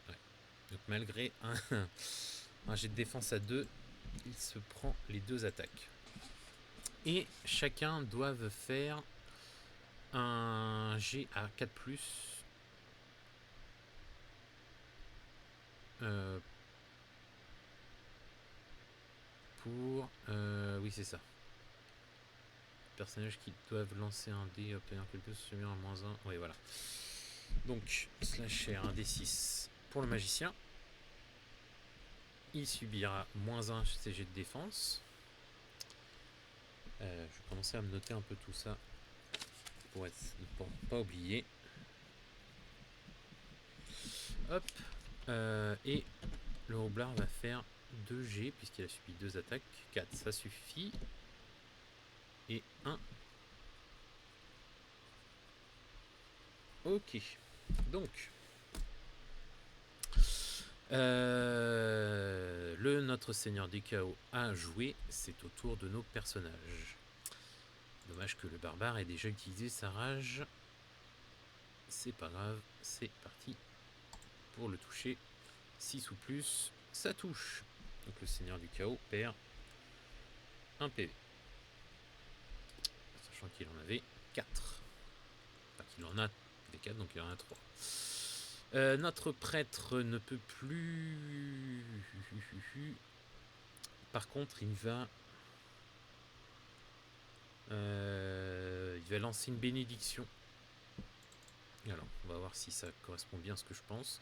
Ouais. Donc malgré un jet de défense à 2, il se prend les 2 attaques. Et chacun doivent faire un jet à 4+. Pour... oui, c'est ça. Personnages qui doivent lancer un dé, obtenir quelque chose, se met en -1. Oui, voilà. Donc, slasher, un D6 pour le magicien. Il subira -1 sur ses jets de défense. Je vais commencer à me noter un peu tout ça pour ne pas oublier. Hop. Et le roublard va faire 2 G puisqu'il a subi 2 attaques. 4, ça suffit. Et 1. Ok. Donc. Notre seigneur des chaos a joué. C'est au tour de nos personnages. Dommage que le barbare ait déjà utilisé sa rage. C'est pas grave. C'est parti. Pour le toucher. 6 ou plus. Ça touche. Donc le seigneur du chaos perd 1 PV. Sachant qu'il en avait 4. Enfin qu'il en a 4, donc il en a 3. Notre prêtre ne peut plus. Par contre, il va lancer une bénédiction. Alors, on va voir si ça correspond bien à ce que je pense.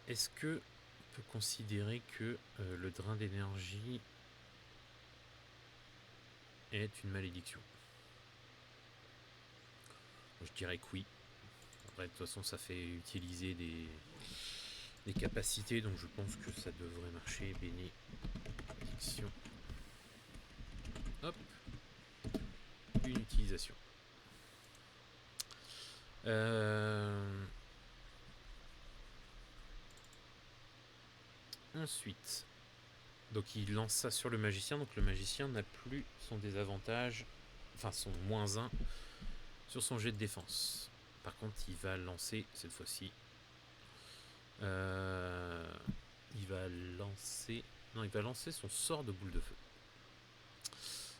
Est-ce que on peut considérer que le drain d'énergie est une malédiction? Je dirais que oui. Après, de toute façon, ça fait utiliser des capacités, donc je pense que ça devrait marcher. Bénédiction. Hop. Une utilisation. Ensuite, donc il lance ça sur le magicien, donc le magicien n'a plus son désavantage, enfin son -1 sur son jet de défense. Par contre, il va lancer cette fois-ci. Il va lancer son sort de boule de feu.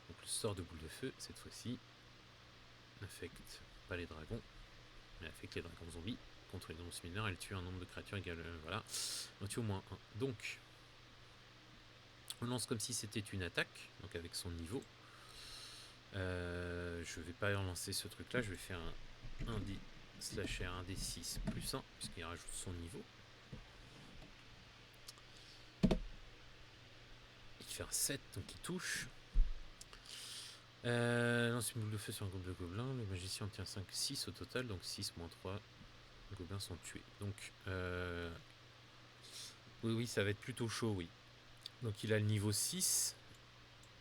Donc le sort de boule de feu, cette fois-ci, n'affecte pas les dragons, mais affecte les dragons zombies. Contre les monstres mineurs, elle tue un nombre de créatures égal. Voilà. On tue au moins 1. Donc, on lance comme si c'était une attaque, donc avec son niveau. Je vais pas lancer ce truc-là, je vais faire un D slasher, un D6 plus 1, puisqu'il rajoute son niveau. Il fait un 7, donc il touche. Lance une boule de feu sur un groupe de gobelins. Le magicien obtient 5, 6 au total, donc 6 moins 3. Les gobelins sont tués. Donc, oui, ça va être plutôt chaud, oui. Donc il a le niveau 6.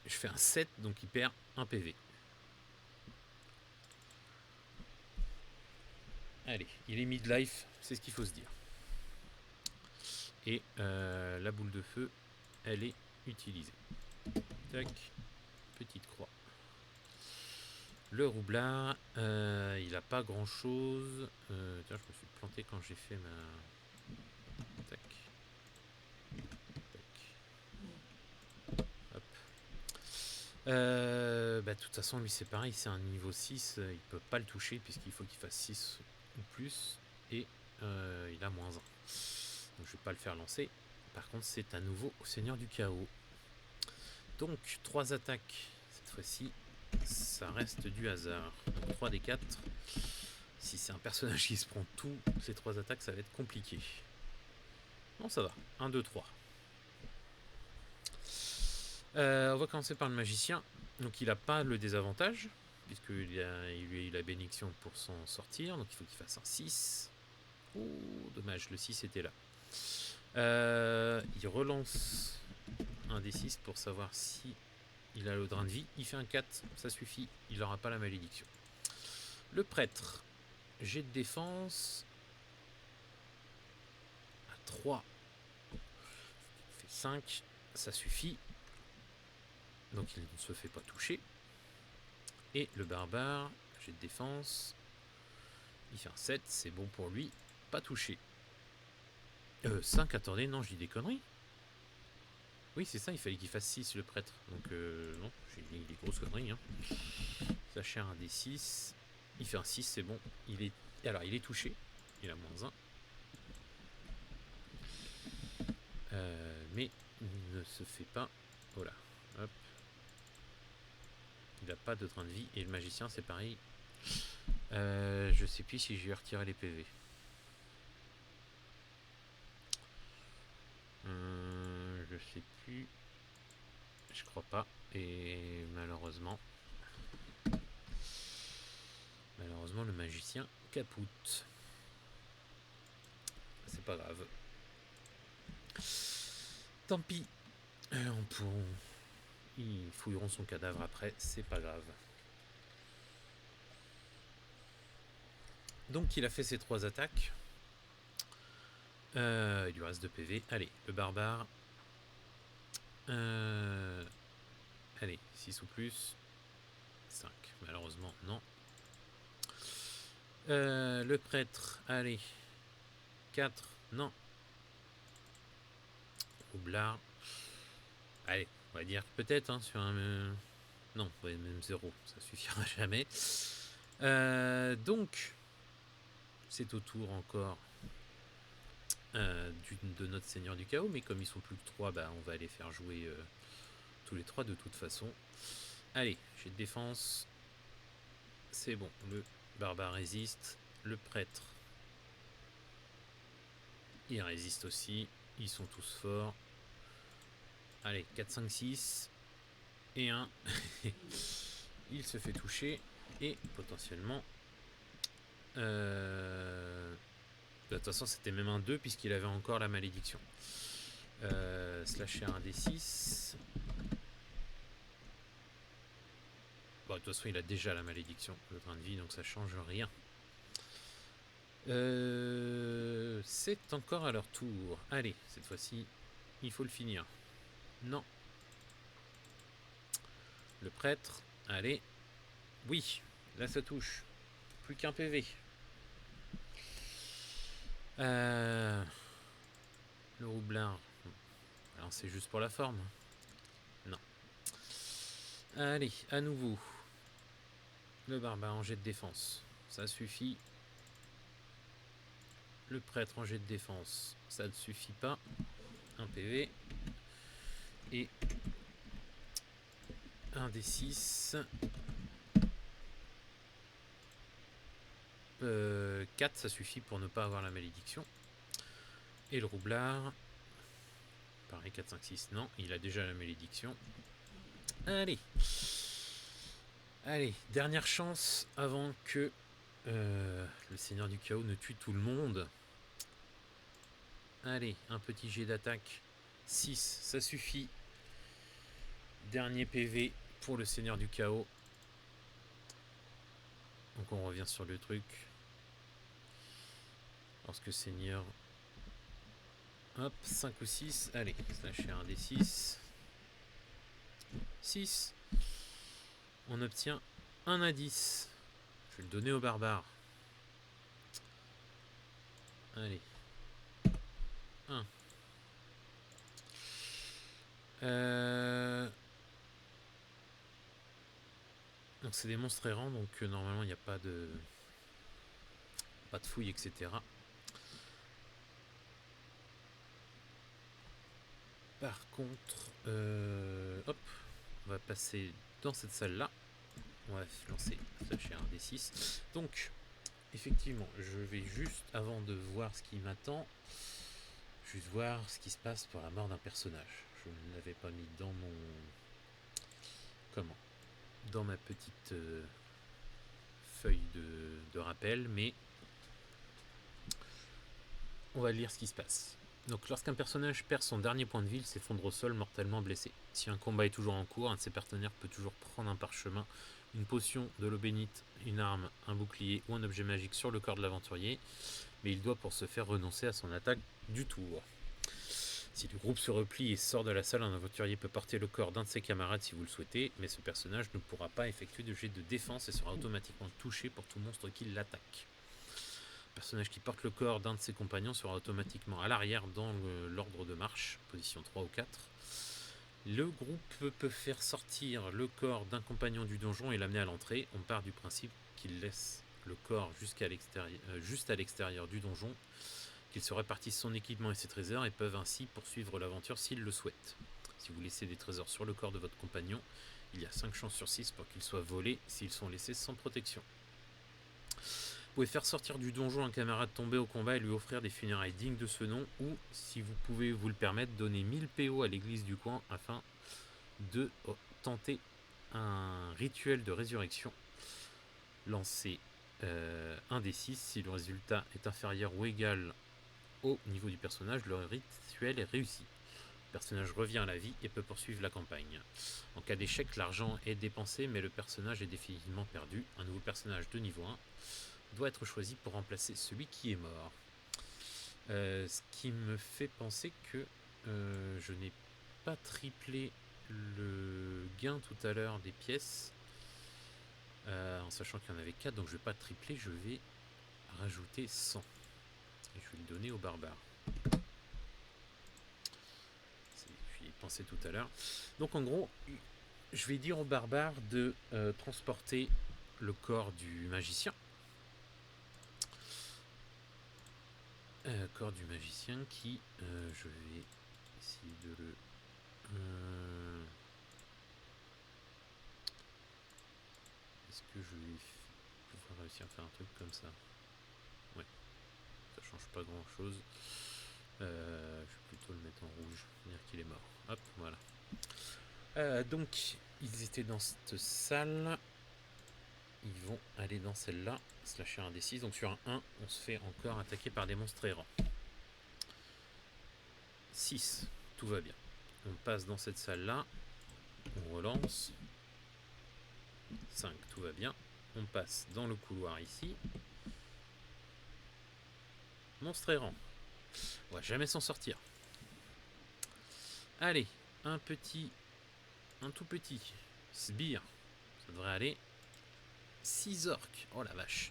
Je fais un 7, donc il perd 1 PV. Allez, il est midlife, c'est ce qu'il faut se dire. Et la boule de feu, elle est utilisée. Tac, petite croix. Le roublard, il a pas grand chose. Tiens, je me suis planté quand j'ai fait ma. Tac. Tac. Hop. De toute façon, lui c'est pareil, c'est un niveau 6, il peut pas le toucher puisqu'il faut qu'il fasse 6 ou plus. Et il a -1. Donc je vais pas le faire lancer. Par contre, c'est à nouveau au Seigneur du Chaos. Donc 3 attaques cette fois-ci. Ça reste du hasard. 3 des 4. Si c'est un personnage qui se prend tous ces 3 attaques, ça va être compliqué. Non, ça va. 1, 2, 3. On va commencer par le magicien. Donc il n'a pas le désavantage, puisqu'il a eu la bénédiction pour s'en sortir. Donc il faut qu'il fasse un 6. Oh, dommage, le 6 était là. Il relance un D6 pour savoir si il a le drain de vie. Il fait un 4, ça suffit. Il n'aura pas la malédiction. Le prêtre, jet de défense à 3. Il fait 5, ça suffit. Donc il ne se fait pas toucher. Et le barbare, jet de défense, il fait un 7, c'est bon pour lui. Pas touché. 5, attendez, non, je dis des conneries. Oui, c'est ça, il fallait qu'il fasse 6 le prêtre. Donc, non, j'ai dit des grosses conneries. Hein. Ça cher un D6. Il fait un 6, c'est bon. Alors, il est touché. Il a -1. Mais il ne se fait pas. Voilà. Hop. Il n'a pas de train de vie. Et le magicien, c'est pareil. Je sais plus si je vais retirer les PV. Je sais plus. Je crois pas. Et malheureusement, le magicien capoute. C'est pas grave. Tant pis. Ils fouilleront son cadavre après. C'est pas grave. Donc il a fait ses 3 attaques. Il lui reste 2 PV. Allez, le barbare. Allez, 6 ou plus. 5. Malheureusement, non. Le prêtre. Allez. 4. Non. Roublard. Allez, on va dire peut-être hein, sur un... non, même 0. Ça suffira jamais. Donc, c'est au tour encore de notre Seigneur du Chaos, mais comme ils sont plus que 3, bah, on va les faire jouer tous les 3 de toute façon. Allez, j'ai de défense. C'est bon, le barbare résiste. Le prêtre, il résiste aussi. Ils sont tous forts. Allez, 4, 5, 6. Et 1. Il se fait toucher. Et potentiellement... de toute façon, c'était même un 2 puisqu'il avait encore la malédiction. Slasher un D6. Bon, de toute façon, il a déjà la malédiction, le train de vie, donc ça change rien. C'est encore à leur tour. Allez, cette fois-ci, il faut le finir. Non. Le prêtre. Allez. Oui, là ça touche. Plus qu'un PV. Le roublard. Alors c'est juste pour la forme. Non. Allez, à nouveau. Le barbare en jet de défense. Ça suffit. Le prêtre en jet de défense. Ça ne suffit pas. Un PV. Et un D6. 4, ça suffit pour ne pas avoir la malédiction. Et le roublard. Pareil, 4, 5, 6. Non, il a déjà la malédiction. Allez. Allez, dernière chance avant que le Seigneur du Chaos ne tue tout le monde. Allez, un petit jet d'attaque. 6, ça suffit. Dernier PV pour le Seigneur du Chaos. Donc on revient sur le truc. Lorsque Seigneur... Hop, 5 ou 6. Allez, slasher un des 6. 6. On obtient un indice. Je vais le donner au barbare. Allez. 1. Donc c'est des monstres errants, donc normalement il n'y a pas de fouille, etc. Par contre, hop, on va passer dans cette salle-là. On va lancer slasher un D6. Donc, effectivement, je vais juste, avant de voir ce qui m'attend, juste voir ce qui se passe pour la mort d'un personnage. Je ne l'avais pas mis dans mon... Comment ? Dans ma petite feuille de rappel, mais on va lire ce qui se passe. Donc lorsqu'un personnage perd son dernier point de vie, il s'effondre au sol mortellement blessé. Si un combat est toujours en cours, un de ses partenaires peut toujours prendre un parchemin, une potion, de l'eau bénite, une arme, un bouclier ou un objet magique sur le corps de l'aventurier, mais il doit pour ce faire renoncer à son attaque du tour. Si le groupe se replie et sort de la salle, un aventurier peut porter le corps d'un de ses camarades si vous le souhaitez, mais ce personnage ne pourra pas effectuer de jet de défense et sera automatiquement touché pour tout monstre qui l'attaque. personnage qui porte le corps d'un de ses compagnons sera automatiquement à l'arrière dans l'ordre de marche, position 3 ou 4. Le groupe peut faire sortir le corps d'un compagnon du donjon et l'amener à l'entrée. On part du principe qu'il laisse le corps juste à l'extérieur du donjon, qu'ils se répartissent son équipement et ses trésors et peuvent ainsi poursuivre l'aventure s'ils le souhaitent. Si vous laissez des trésors sur le corps de votre compagnon, il y a 5 chances sur 6 pour qu'ils soient volés s'ils sont laissés sans protection. Vous pouvez faire sortir du donjon un camarade tombé au combat et lui offrir des funérailles dignes de ce nom, ou, si vous pouvez vous le permettre, donner 1000 PO à l'église du coin afin de tenter un rituel de résurrection. Lancez un des 6. Si le résultat est inférieur ou égal au niveau du personnage, le rituel est réussi. Le personnage revient à la vie et peut poursuivre la campagne. En cas d'échec, l'argent est dépensé, mais le personnage est définitivement perdu. Un nouveau personnage de niveau 1 doit être choisi pour remplacer celui qui est mort. Ce qui me fait penser que je n'ai pas triplé le gain tout à l'heure des pièces, en sachant qu'il y en avait 4, donc je ne vais pas tripler, je vais rajouter 100. Et je vais le donner au barbare. J'y ai pensé tout à l'heure. Donc en gros, je vais dire au barbare de transporter le corps du magicien. Corps du magicien qui, je vais essayer de le... Est-ce que je vais pouvoir réussir à faire un truc comme ça? Ouais, ça change pas grand chose. Je vais plutôt le mettre en rouge, dire qu'il est mort. Hop, voilà. Donc, ils étaient dans cette salle. Ils vont aller dans celle-là, slasher un D6. Donc sur un 1, on se fait encore attaquer par des monstres errants. 6, tout va bien. On passe dans cette salle-là. On relance. 5, tout va bien. On passe dans le couloir ici. Monstre errant. On va jamais s'en sortir. Allez, un tout petit sbire. Ça devrait aller. 6 orques. Oh la vache.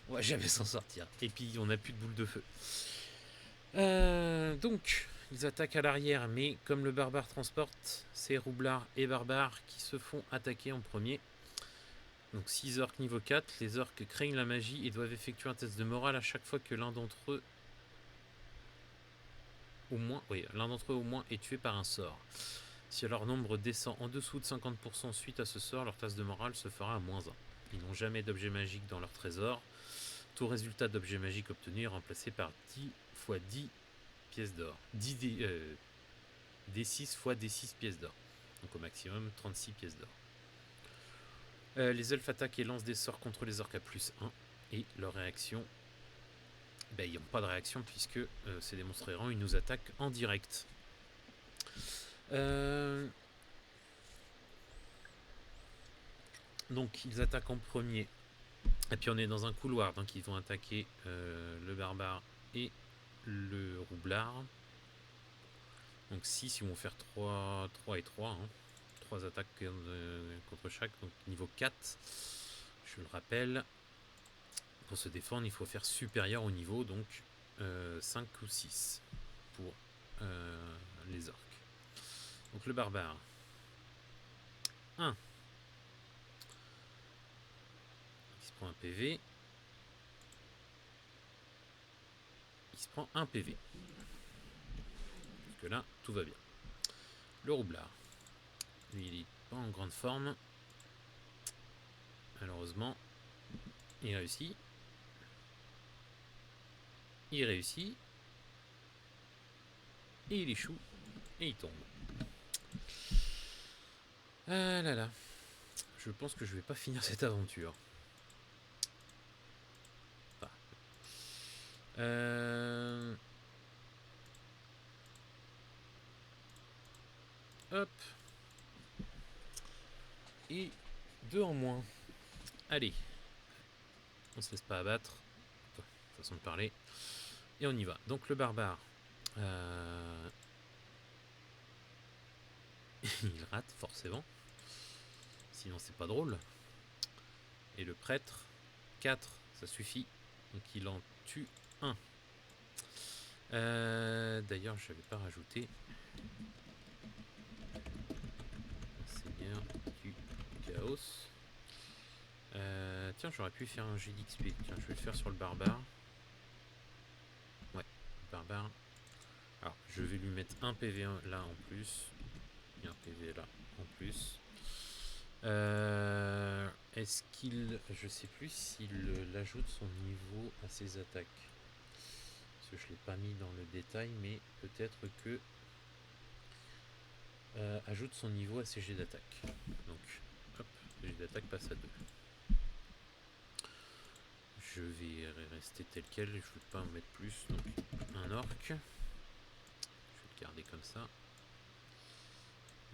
On va jamais s'en sortir. Et puis on n'a plus de boule de feu. Donc, ils attaquent à l'arrière, mais comme le barbare transporte, c'est roublard et barbare qui se font attaquer en premier. Donc 6 orques niveau 4. Les orques craignent la magie et doivent effectuer un test de morale à chaque fois que l'un d'entre eux au moins est tué par un sort. Si leur nombre descend en dessous de 50% suite à ce sort, leur test de morale se fera à -1. Ils n'ont jamais d'objet magique dans leur trésor. Tout résultat d'objet magique obtenu est remplacé par 10 x 10 pièces d'or. D6 x D6 pièces d'or. Donc au maximum 36 pièces d'or. Les elfes attaquent et lancent des sorts contre les orques à +1. Et leur réaction... ils n'ont pas de réaction puisque c'est des monstres errants. Ils nous attaquent en direct. Donc ils attaquent en premier. Et puis on est dans un couloir. Donc ils vont attaquer le barbare et le roublard. Donc 6, ils vont faire 3 et 3. Hein. 3 attaques contre chaque. Donc niveau 4. Je le rappelle. Pour se défendre, il faut faire supérieur au niveau. Donc 5 ou 6 pour les orques. Donc le barbare. 1. Il se prend un PV. Il se prend un PV. Parce que là, tout va bien. Le roublard. Lui, il est pas en grande forme. Malheureusement. Il réussit. Il réussit. Et il échoue. Et il tombe. Ah là là. Je pense que je vais pas finir cette aventure. Enfin. Hop. Et 2 en moins. Allez. On se laisse pas abattre. Enfin, façon de parler. Et on y va. Donc le barbare. Il rate forcément. Sinon c'est pas drôle. Et le prêtre. 4, ça suffit. Donc il en tue un. D'ailleurs, je n'avais pas rajouté. Seigneur du chaos. Tiens, j'aurais pu faire un jet d'XP. Tiens, je vais le faire sur le barbare. Ouais, barbare. Alors, je vais lui mettre un PV là en plus. Et un PV là en plus. Est-ce qu'il... Je sais plus s'il ajoute son niveau à ses attaques. Parce que je ne l'ai pas mis dans le détail, mais peut-être que... ajoute son niveau à ses jets d'attaque. Donc, hop, le jet d'attaque passe à 2. Je vais rester tel quel, je ne veux pas en mettre plus. Donc, un orc. Je vais le garder comme ça.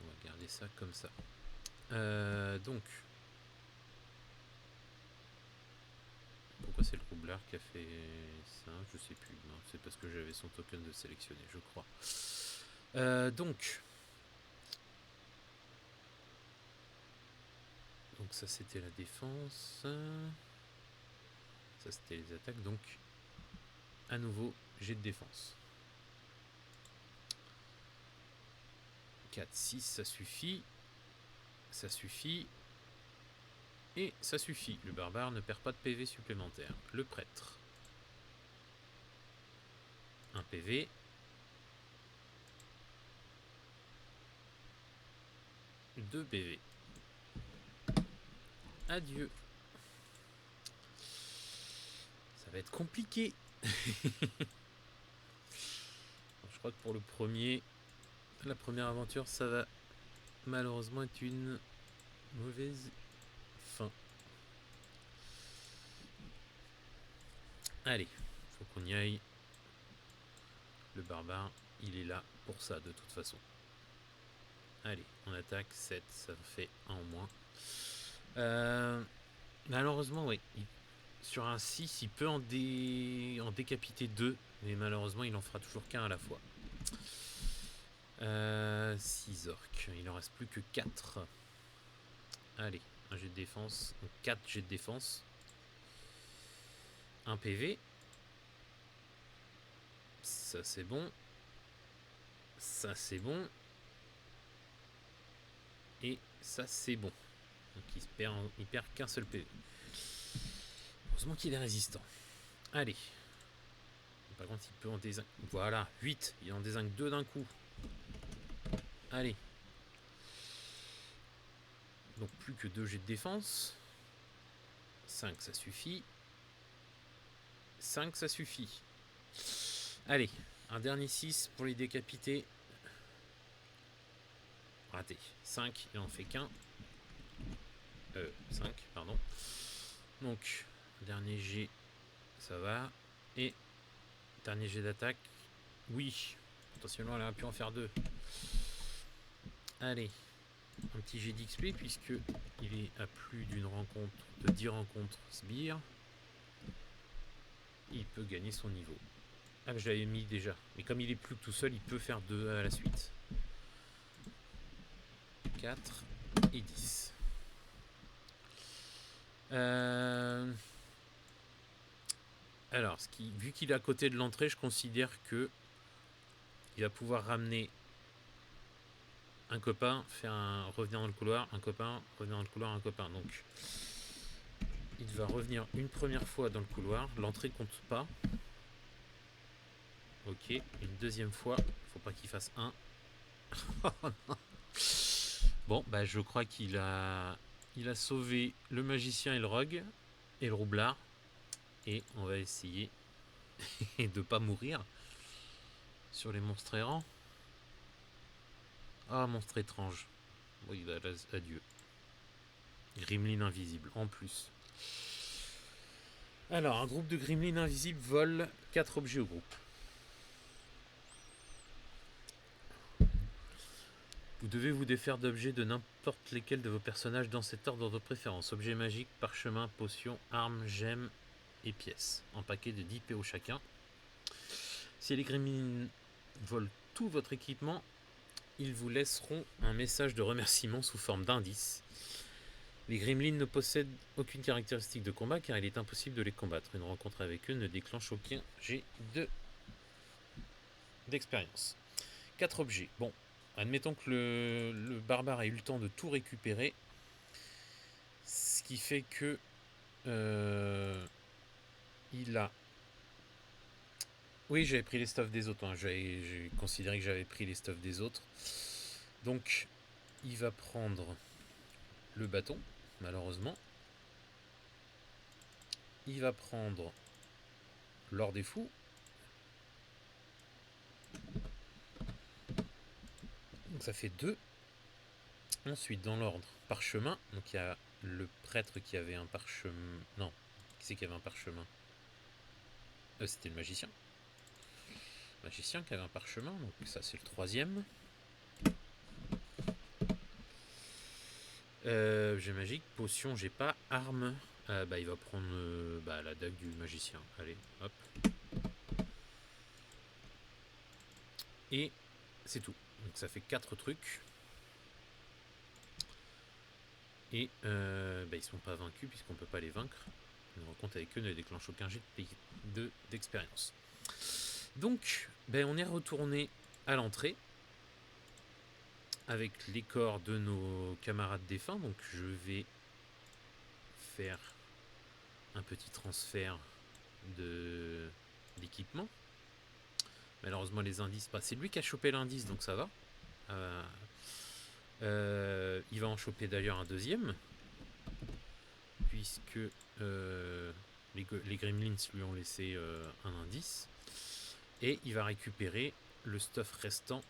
On va garder ça comme ça. Donc, pourquoi c'est le roublard qui a fait ça? Je sais plus. Non, c'est parce que j'avais son token de sélectionner, je crois. Donc ça c'était la défense. Ça c'était les attaques. Donc, à nouveau, j'ai de défense. 4, 6, ça suffit. Ça suffit. Et ça suffit. Le barbare ne perd pas de PV supplémentaire. Le prêtre. 1 PV. Deux PV. Adieu. Ça va être compliqué. Je crois que pour le premier, la première aventure, ça va malheureusement être une mauvaise fin. Allez, faut qu'on y aille. Le barbare, il est là pour ça de toute façon. Allez, on attaque 7, ça fait 1 en moins. Malheureusement, oui. Sur un 6, il peut en décapiter 2, mais malheureusement, il en fera toujours qu'un à la fois. 6 orques. Il en reste plus que 4. Allez, un jet de défense. 4 jets de défense. 1 PV. Ça, c'est bon. Ça, c'est bon. Et ça, c'est bon. Donc, il perd qu'un seul PV. Heureusement qu'il est résistant. Allez. Par contre, il peut en désinguer. Voilà, 8. Il en désingue 2 d'un coup. Allez. Donc, plus que 2 jets de défense. 5, ça suffit. 5, ça suffit. Allez, un dernier 6 pour les décapiter. Raté. 5, il en fait qu'un. 5, pardon. Donc, dernier jet, ça va. Et dernier jet d'attaque. Oui. Potentiellement, elle aurait pu en faire 2. Allez. Un petit jet d'XP puisque il est à plus d'une rencontre, de 10 rencontres sbires. Il peut gagner son niveau. Ah, je l'avais mis déjà. Mais comme il est plus que tout seul, il peut faire 2 à la suite. 4 et 10. Alors, vu qu'il est à côté de l'entrée, je considère que il va pouvoir ramener un copain, revenir dans le couloir, un copain, revenir dans le couloir, un copain. Donc, il va revenir une première fois dans le couloir. L'entrée compte pas. Ok. Une deuxième fois. Faut pas qu'il fasse 1. Bon, bah je crois qu'il a sauvé le magicien et le rogue et le roublard. Et on va essayer de pas mourir sur les monstres errants. Ah, monstre étrange. Oui, bah, adieu. Gremlin invisible, en plus. Alors, un groupe de gremlins invisibles vole 4 objets au groupe. Vous devez vous défaire d'objets de n'importe lesquels de vos personnages dans cet ordre de préférence. Objets magiques, parchemins, potions, armes, gemmes et pièces. En paquet de 10 PO chacun. Si les gremlins volent tout votre équipement, ils vous laisseront un message de remerciement sous forme d'indice. Les gremlins ne possèdent aucune caractéristique de combat car il est impossible de les combattre. Une rencontre avec eux ne déclenche aucun jet d'expérience. 4 objets. Bon, admettons que le barbare ait eu le temps de tout récupérer. Ce qui fait que il a... Oui, j'avais pris les stuffs des autres. Hein. J'ai considéré que j'avais pris les stuffs des autres. Donc, il va prendre le bâton, malheureusement. Il va prendre l'or des fous. Donc ça fait 2. Ensuite, dans l'ordre, parchemin. Donc il y a le prêtre qui avait un parchemin. Non, qui c'est qui avait un parchemin? C'était le magicien. Magicien qui avait un parchemin. Donc ça, c'est le 3e. J'ai magique, potion, j'ai pas. Arme. Il va prendre la dague du magicien. Allez, hop. Et c'est tout. Donc ça fait 4 trucs. Et ils sont pas vaincus puisqu'on peut pas les vaincre. Une rencontre avec eux ne déclenche aucun jet d'expérience. Donc, on est retourné à l'entrée avec les corps de nos camarades défunts. Donc je vais faire un petit transfert d'équipement. Malheureusement les indices, c'est lui qui a chopé l'indice, donc ça va. Il va en choper d'ailleurs un deuxième, puisque les gremlins lui ont laissé un indice. Et il va récupérer le stuff restant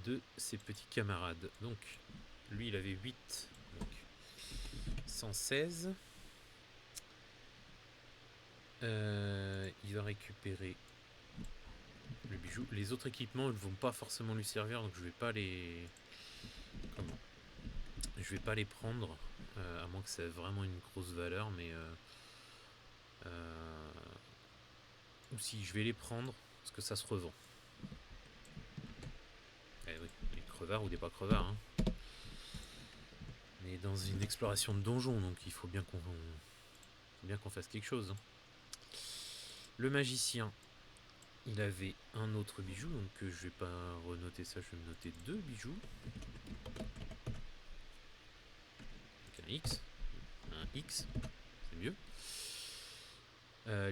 de ses petits camarades. Donc, lui, il avait 8, donc 116. Il va récupérer le bijou. Les autres équipements ne vont pas forcément lui servir, donc je vais pas les... Je vais pas les prendre, à moins que ça ait vraiment une grosse valeur, mais... ou si, je vais les prendre, parce que ça se revend. Eh oui, des crevards ou des pas crevards. Hein. On est dans une exploration de donjon, donc il faut bien qu'on fasse quelque chose. Hein. Le magicien, il avait un autre bijou, donc je vais pas renoter ça, je vais me noter 2 bijoux. Donc un X, c'est mieux.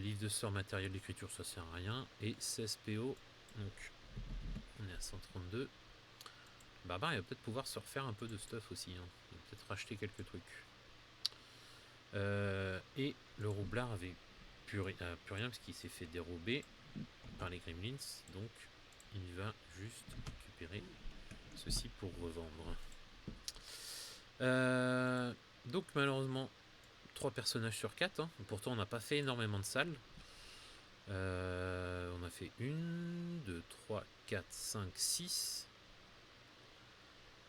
Livre de sort, matériel d'écriture, ça sert à rien. Et 16 PO, donc on est à 132. Barbare, il va peut-être pouvoir se refaire un peu de stuff aussi. Hein. Il va peut-être racheter quelques trucs. Et le roublard avait plus rien parce qu'il s'est fait dérober par les gremlins. Donc il va juste récupérer ceci pour revendre. Donc malheureusement 3 personnages sur 4. Hein. Pourtant on n'a pas fait énormément de salles. On a fait 1, 2, 3, 4, 5, 6.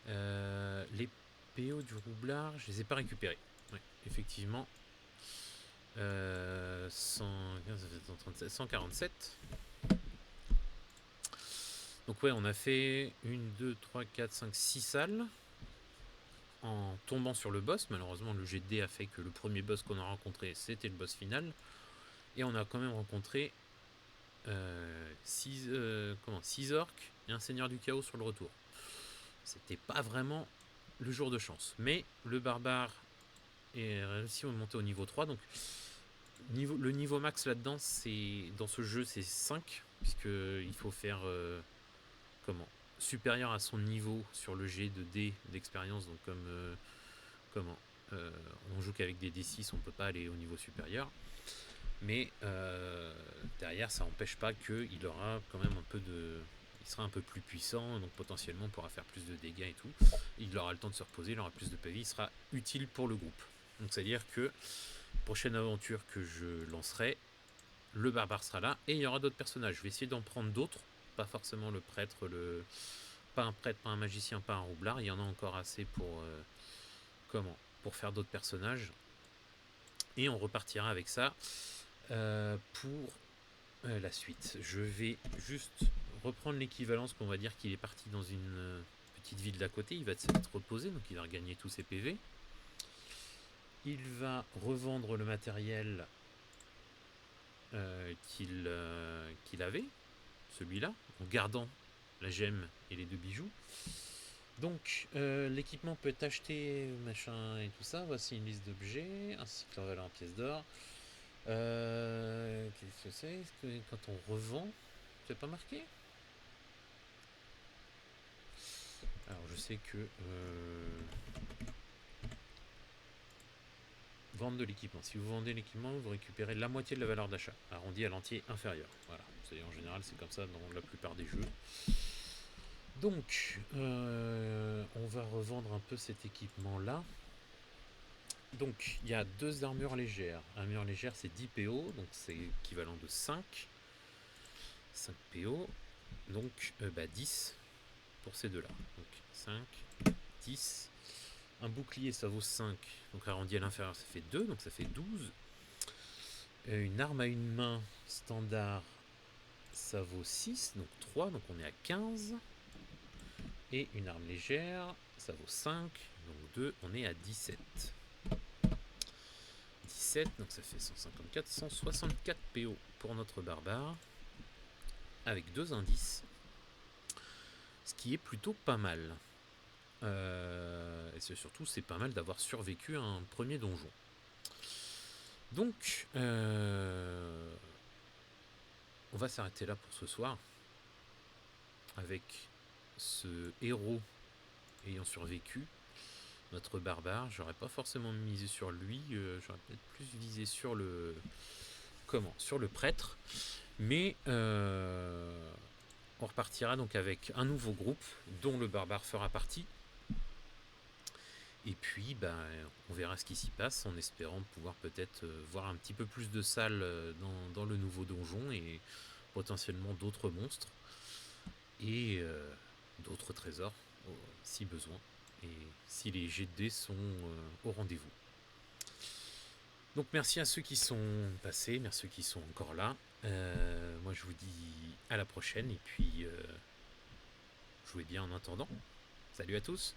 Les PO du roublard, je les ai pas récupérés. Ouais, effectivement. 147. Donc ouais, on a fait 1, 2, 3, 4, 5, 6 salles en tombant sur le boss. Malheureusement, le jet de dés a fait que le premier boss qu'on a rencontré, c'était le boss final. Et on a quand même rencontré 6 orques et un seigneur du chaos sur le retour. C'était pas vraiment le jour de chance. Mais le barbare est réussi à monter au niveau 3. Donc le niveau max là-dedans, dans ce jeu, c'est 5. Puisqu'il faut faire supérieur à son niveau sur le jet de dés d'expérience. Donc on joue qu'avec des D6, on peut pas aller au niveau supérieur. Mais derrière, ça n'empêche pas qu'il aura quand même il sera un peu plus puissant, donc potentiellement on pourra faire plus de dégâts et tout. Il aura le temps de se reposer, il aura plus de PV, il sera utile pour le groupe. Donc c'est-à-dire que prochaine aventure que je lancerai, le barbare sera là et il y aura d'autres personnages. Je vais essayer d'en prendre d'autres, pas forcément le prêtre, pas un prêtre, pas un magicien, pas un roublard. Il y en a encore assez pour faire d'autres personnages. Et on repartira avec ça pour la suite. Je vais juste reprendre l'équivalence qu'on va dire qu'il est parti dans une petite ville d'à côté. Il va s'être reposé, donc il va regagner tous ses PV. Il va revendre le matériel qu'il avait, celui-là, en gardant la gemme et les 2 bijoux. Donc, l'équipement peut être acheté, machin et tout ça. Voici une liste d'objets, ainsi que leur valeur en pièces d'or. Qu'est-ce que c'est? Est-ce que quand on revend, c'est pas marqué? Alors, je sais que vente de l'équipement. Si vous vendez l'équipement, vous récupérez la moitié de la valeur d'achat, arrondi à l'entier inférieur. Voilà. En général, c'est comme ça dans la plupart des jeux. Donc, on va revendre un peu cet équipement-là. Donc, il y a 2 armures légères. Armure légère, c'est 10 PO, donc c'est équivalent de 5. 5 PO. Donc, 10 pour ces deux-là. Donc, 5, 10. Un bouclier, ça vaut 5. Donc, arrondi à l'inférieur, ça fait 2, donc ça fait 12. Une arme à une main standard, ça vaut 6, donc 3, donc on est à 15. Et une arme légère, ça vaut 5, donc 2, on est à 17. 17, donc ça fait 154, 164 PO pour notre barbare, avec 2 indices, ce qui est plutôt pas mal. Et surtout, c'est pas mal d'avoir survécu à un premier donjon. Donc, on va s'arrêter là pour ce soir, avec ce héros ayant survécu, notre barbare. J'aurais pas forcément misé sur lui, j'aurais peut-être plus visé sur le prêtre, mais on repartira donc avec un nouveau groupe dont le barbare fera partie, et puis on verra ce qui s'y passe, en espérant pouvoir peut-être voir un petit peu plus de salles dans le nouveau donjon, et potentiellement d'autres monstres et d'autres trésors si besoin, et si les jets de dés sont au rendez-vous. Donc merci à ceux qui sont passés, merci à ceux qui sont encore là. Moi je vous dis à la prochaine, et puis jouez bien en attendant. Salut à tous.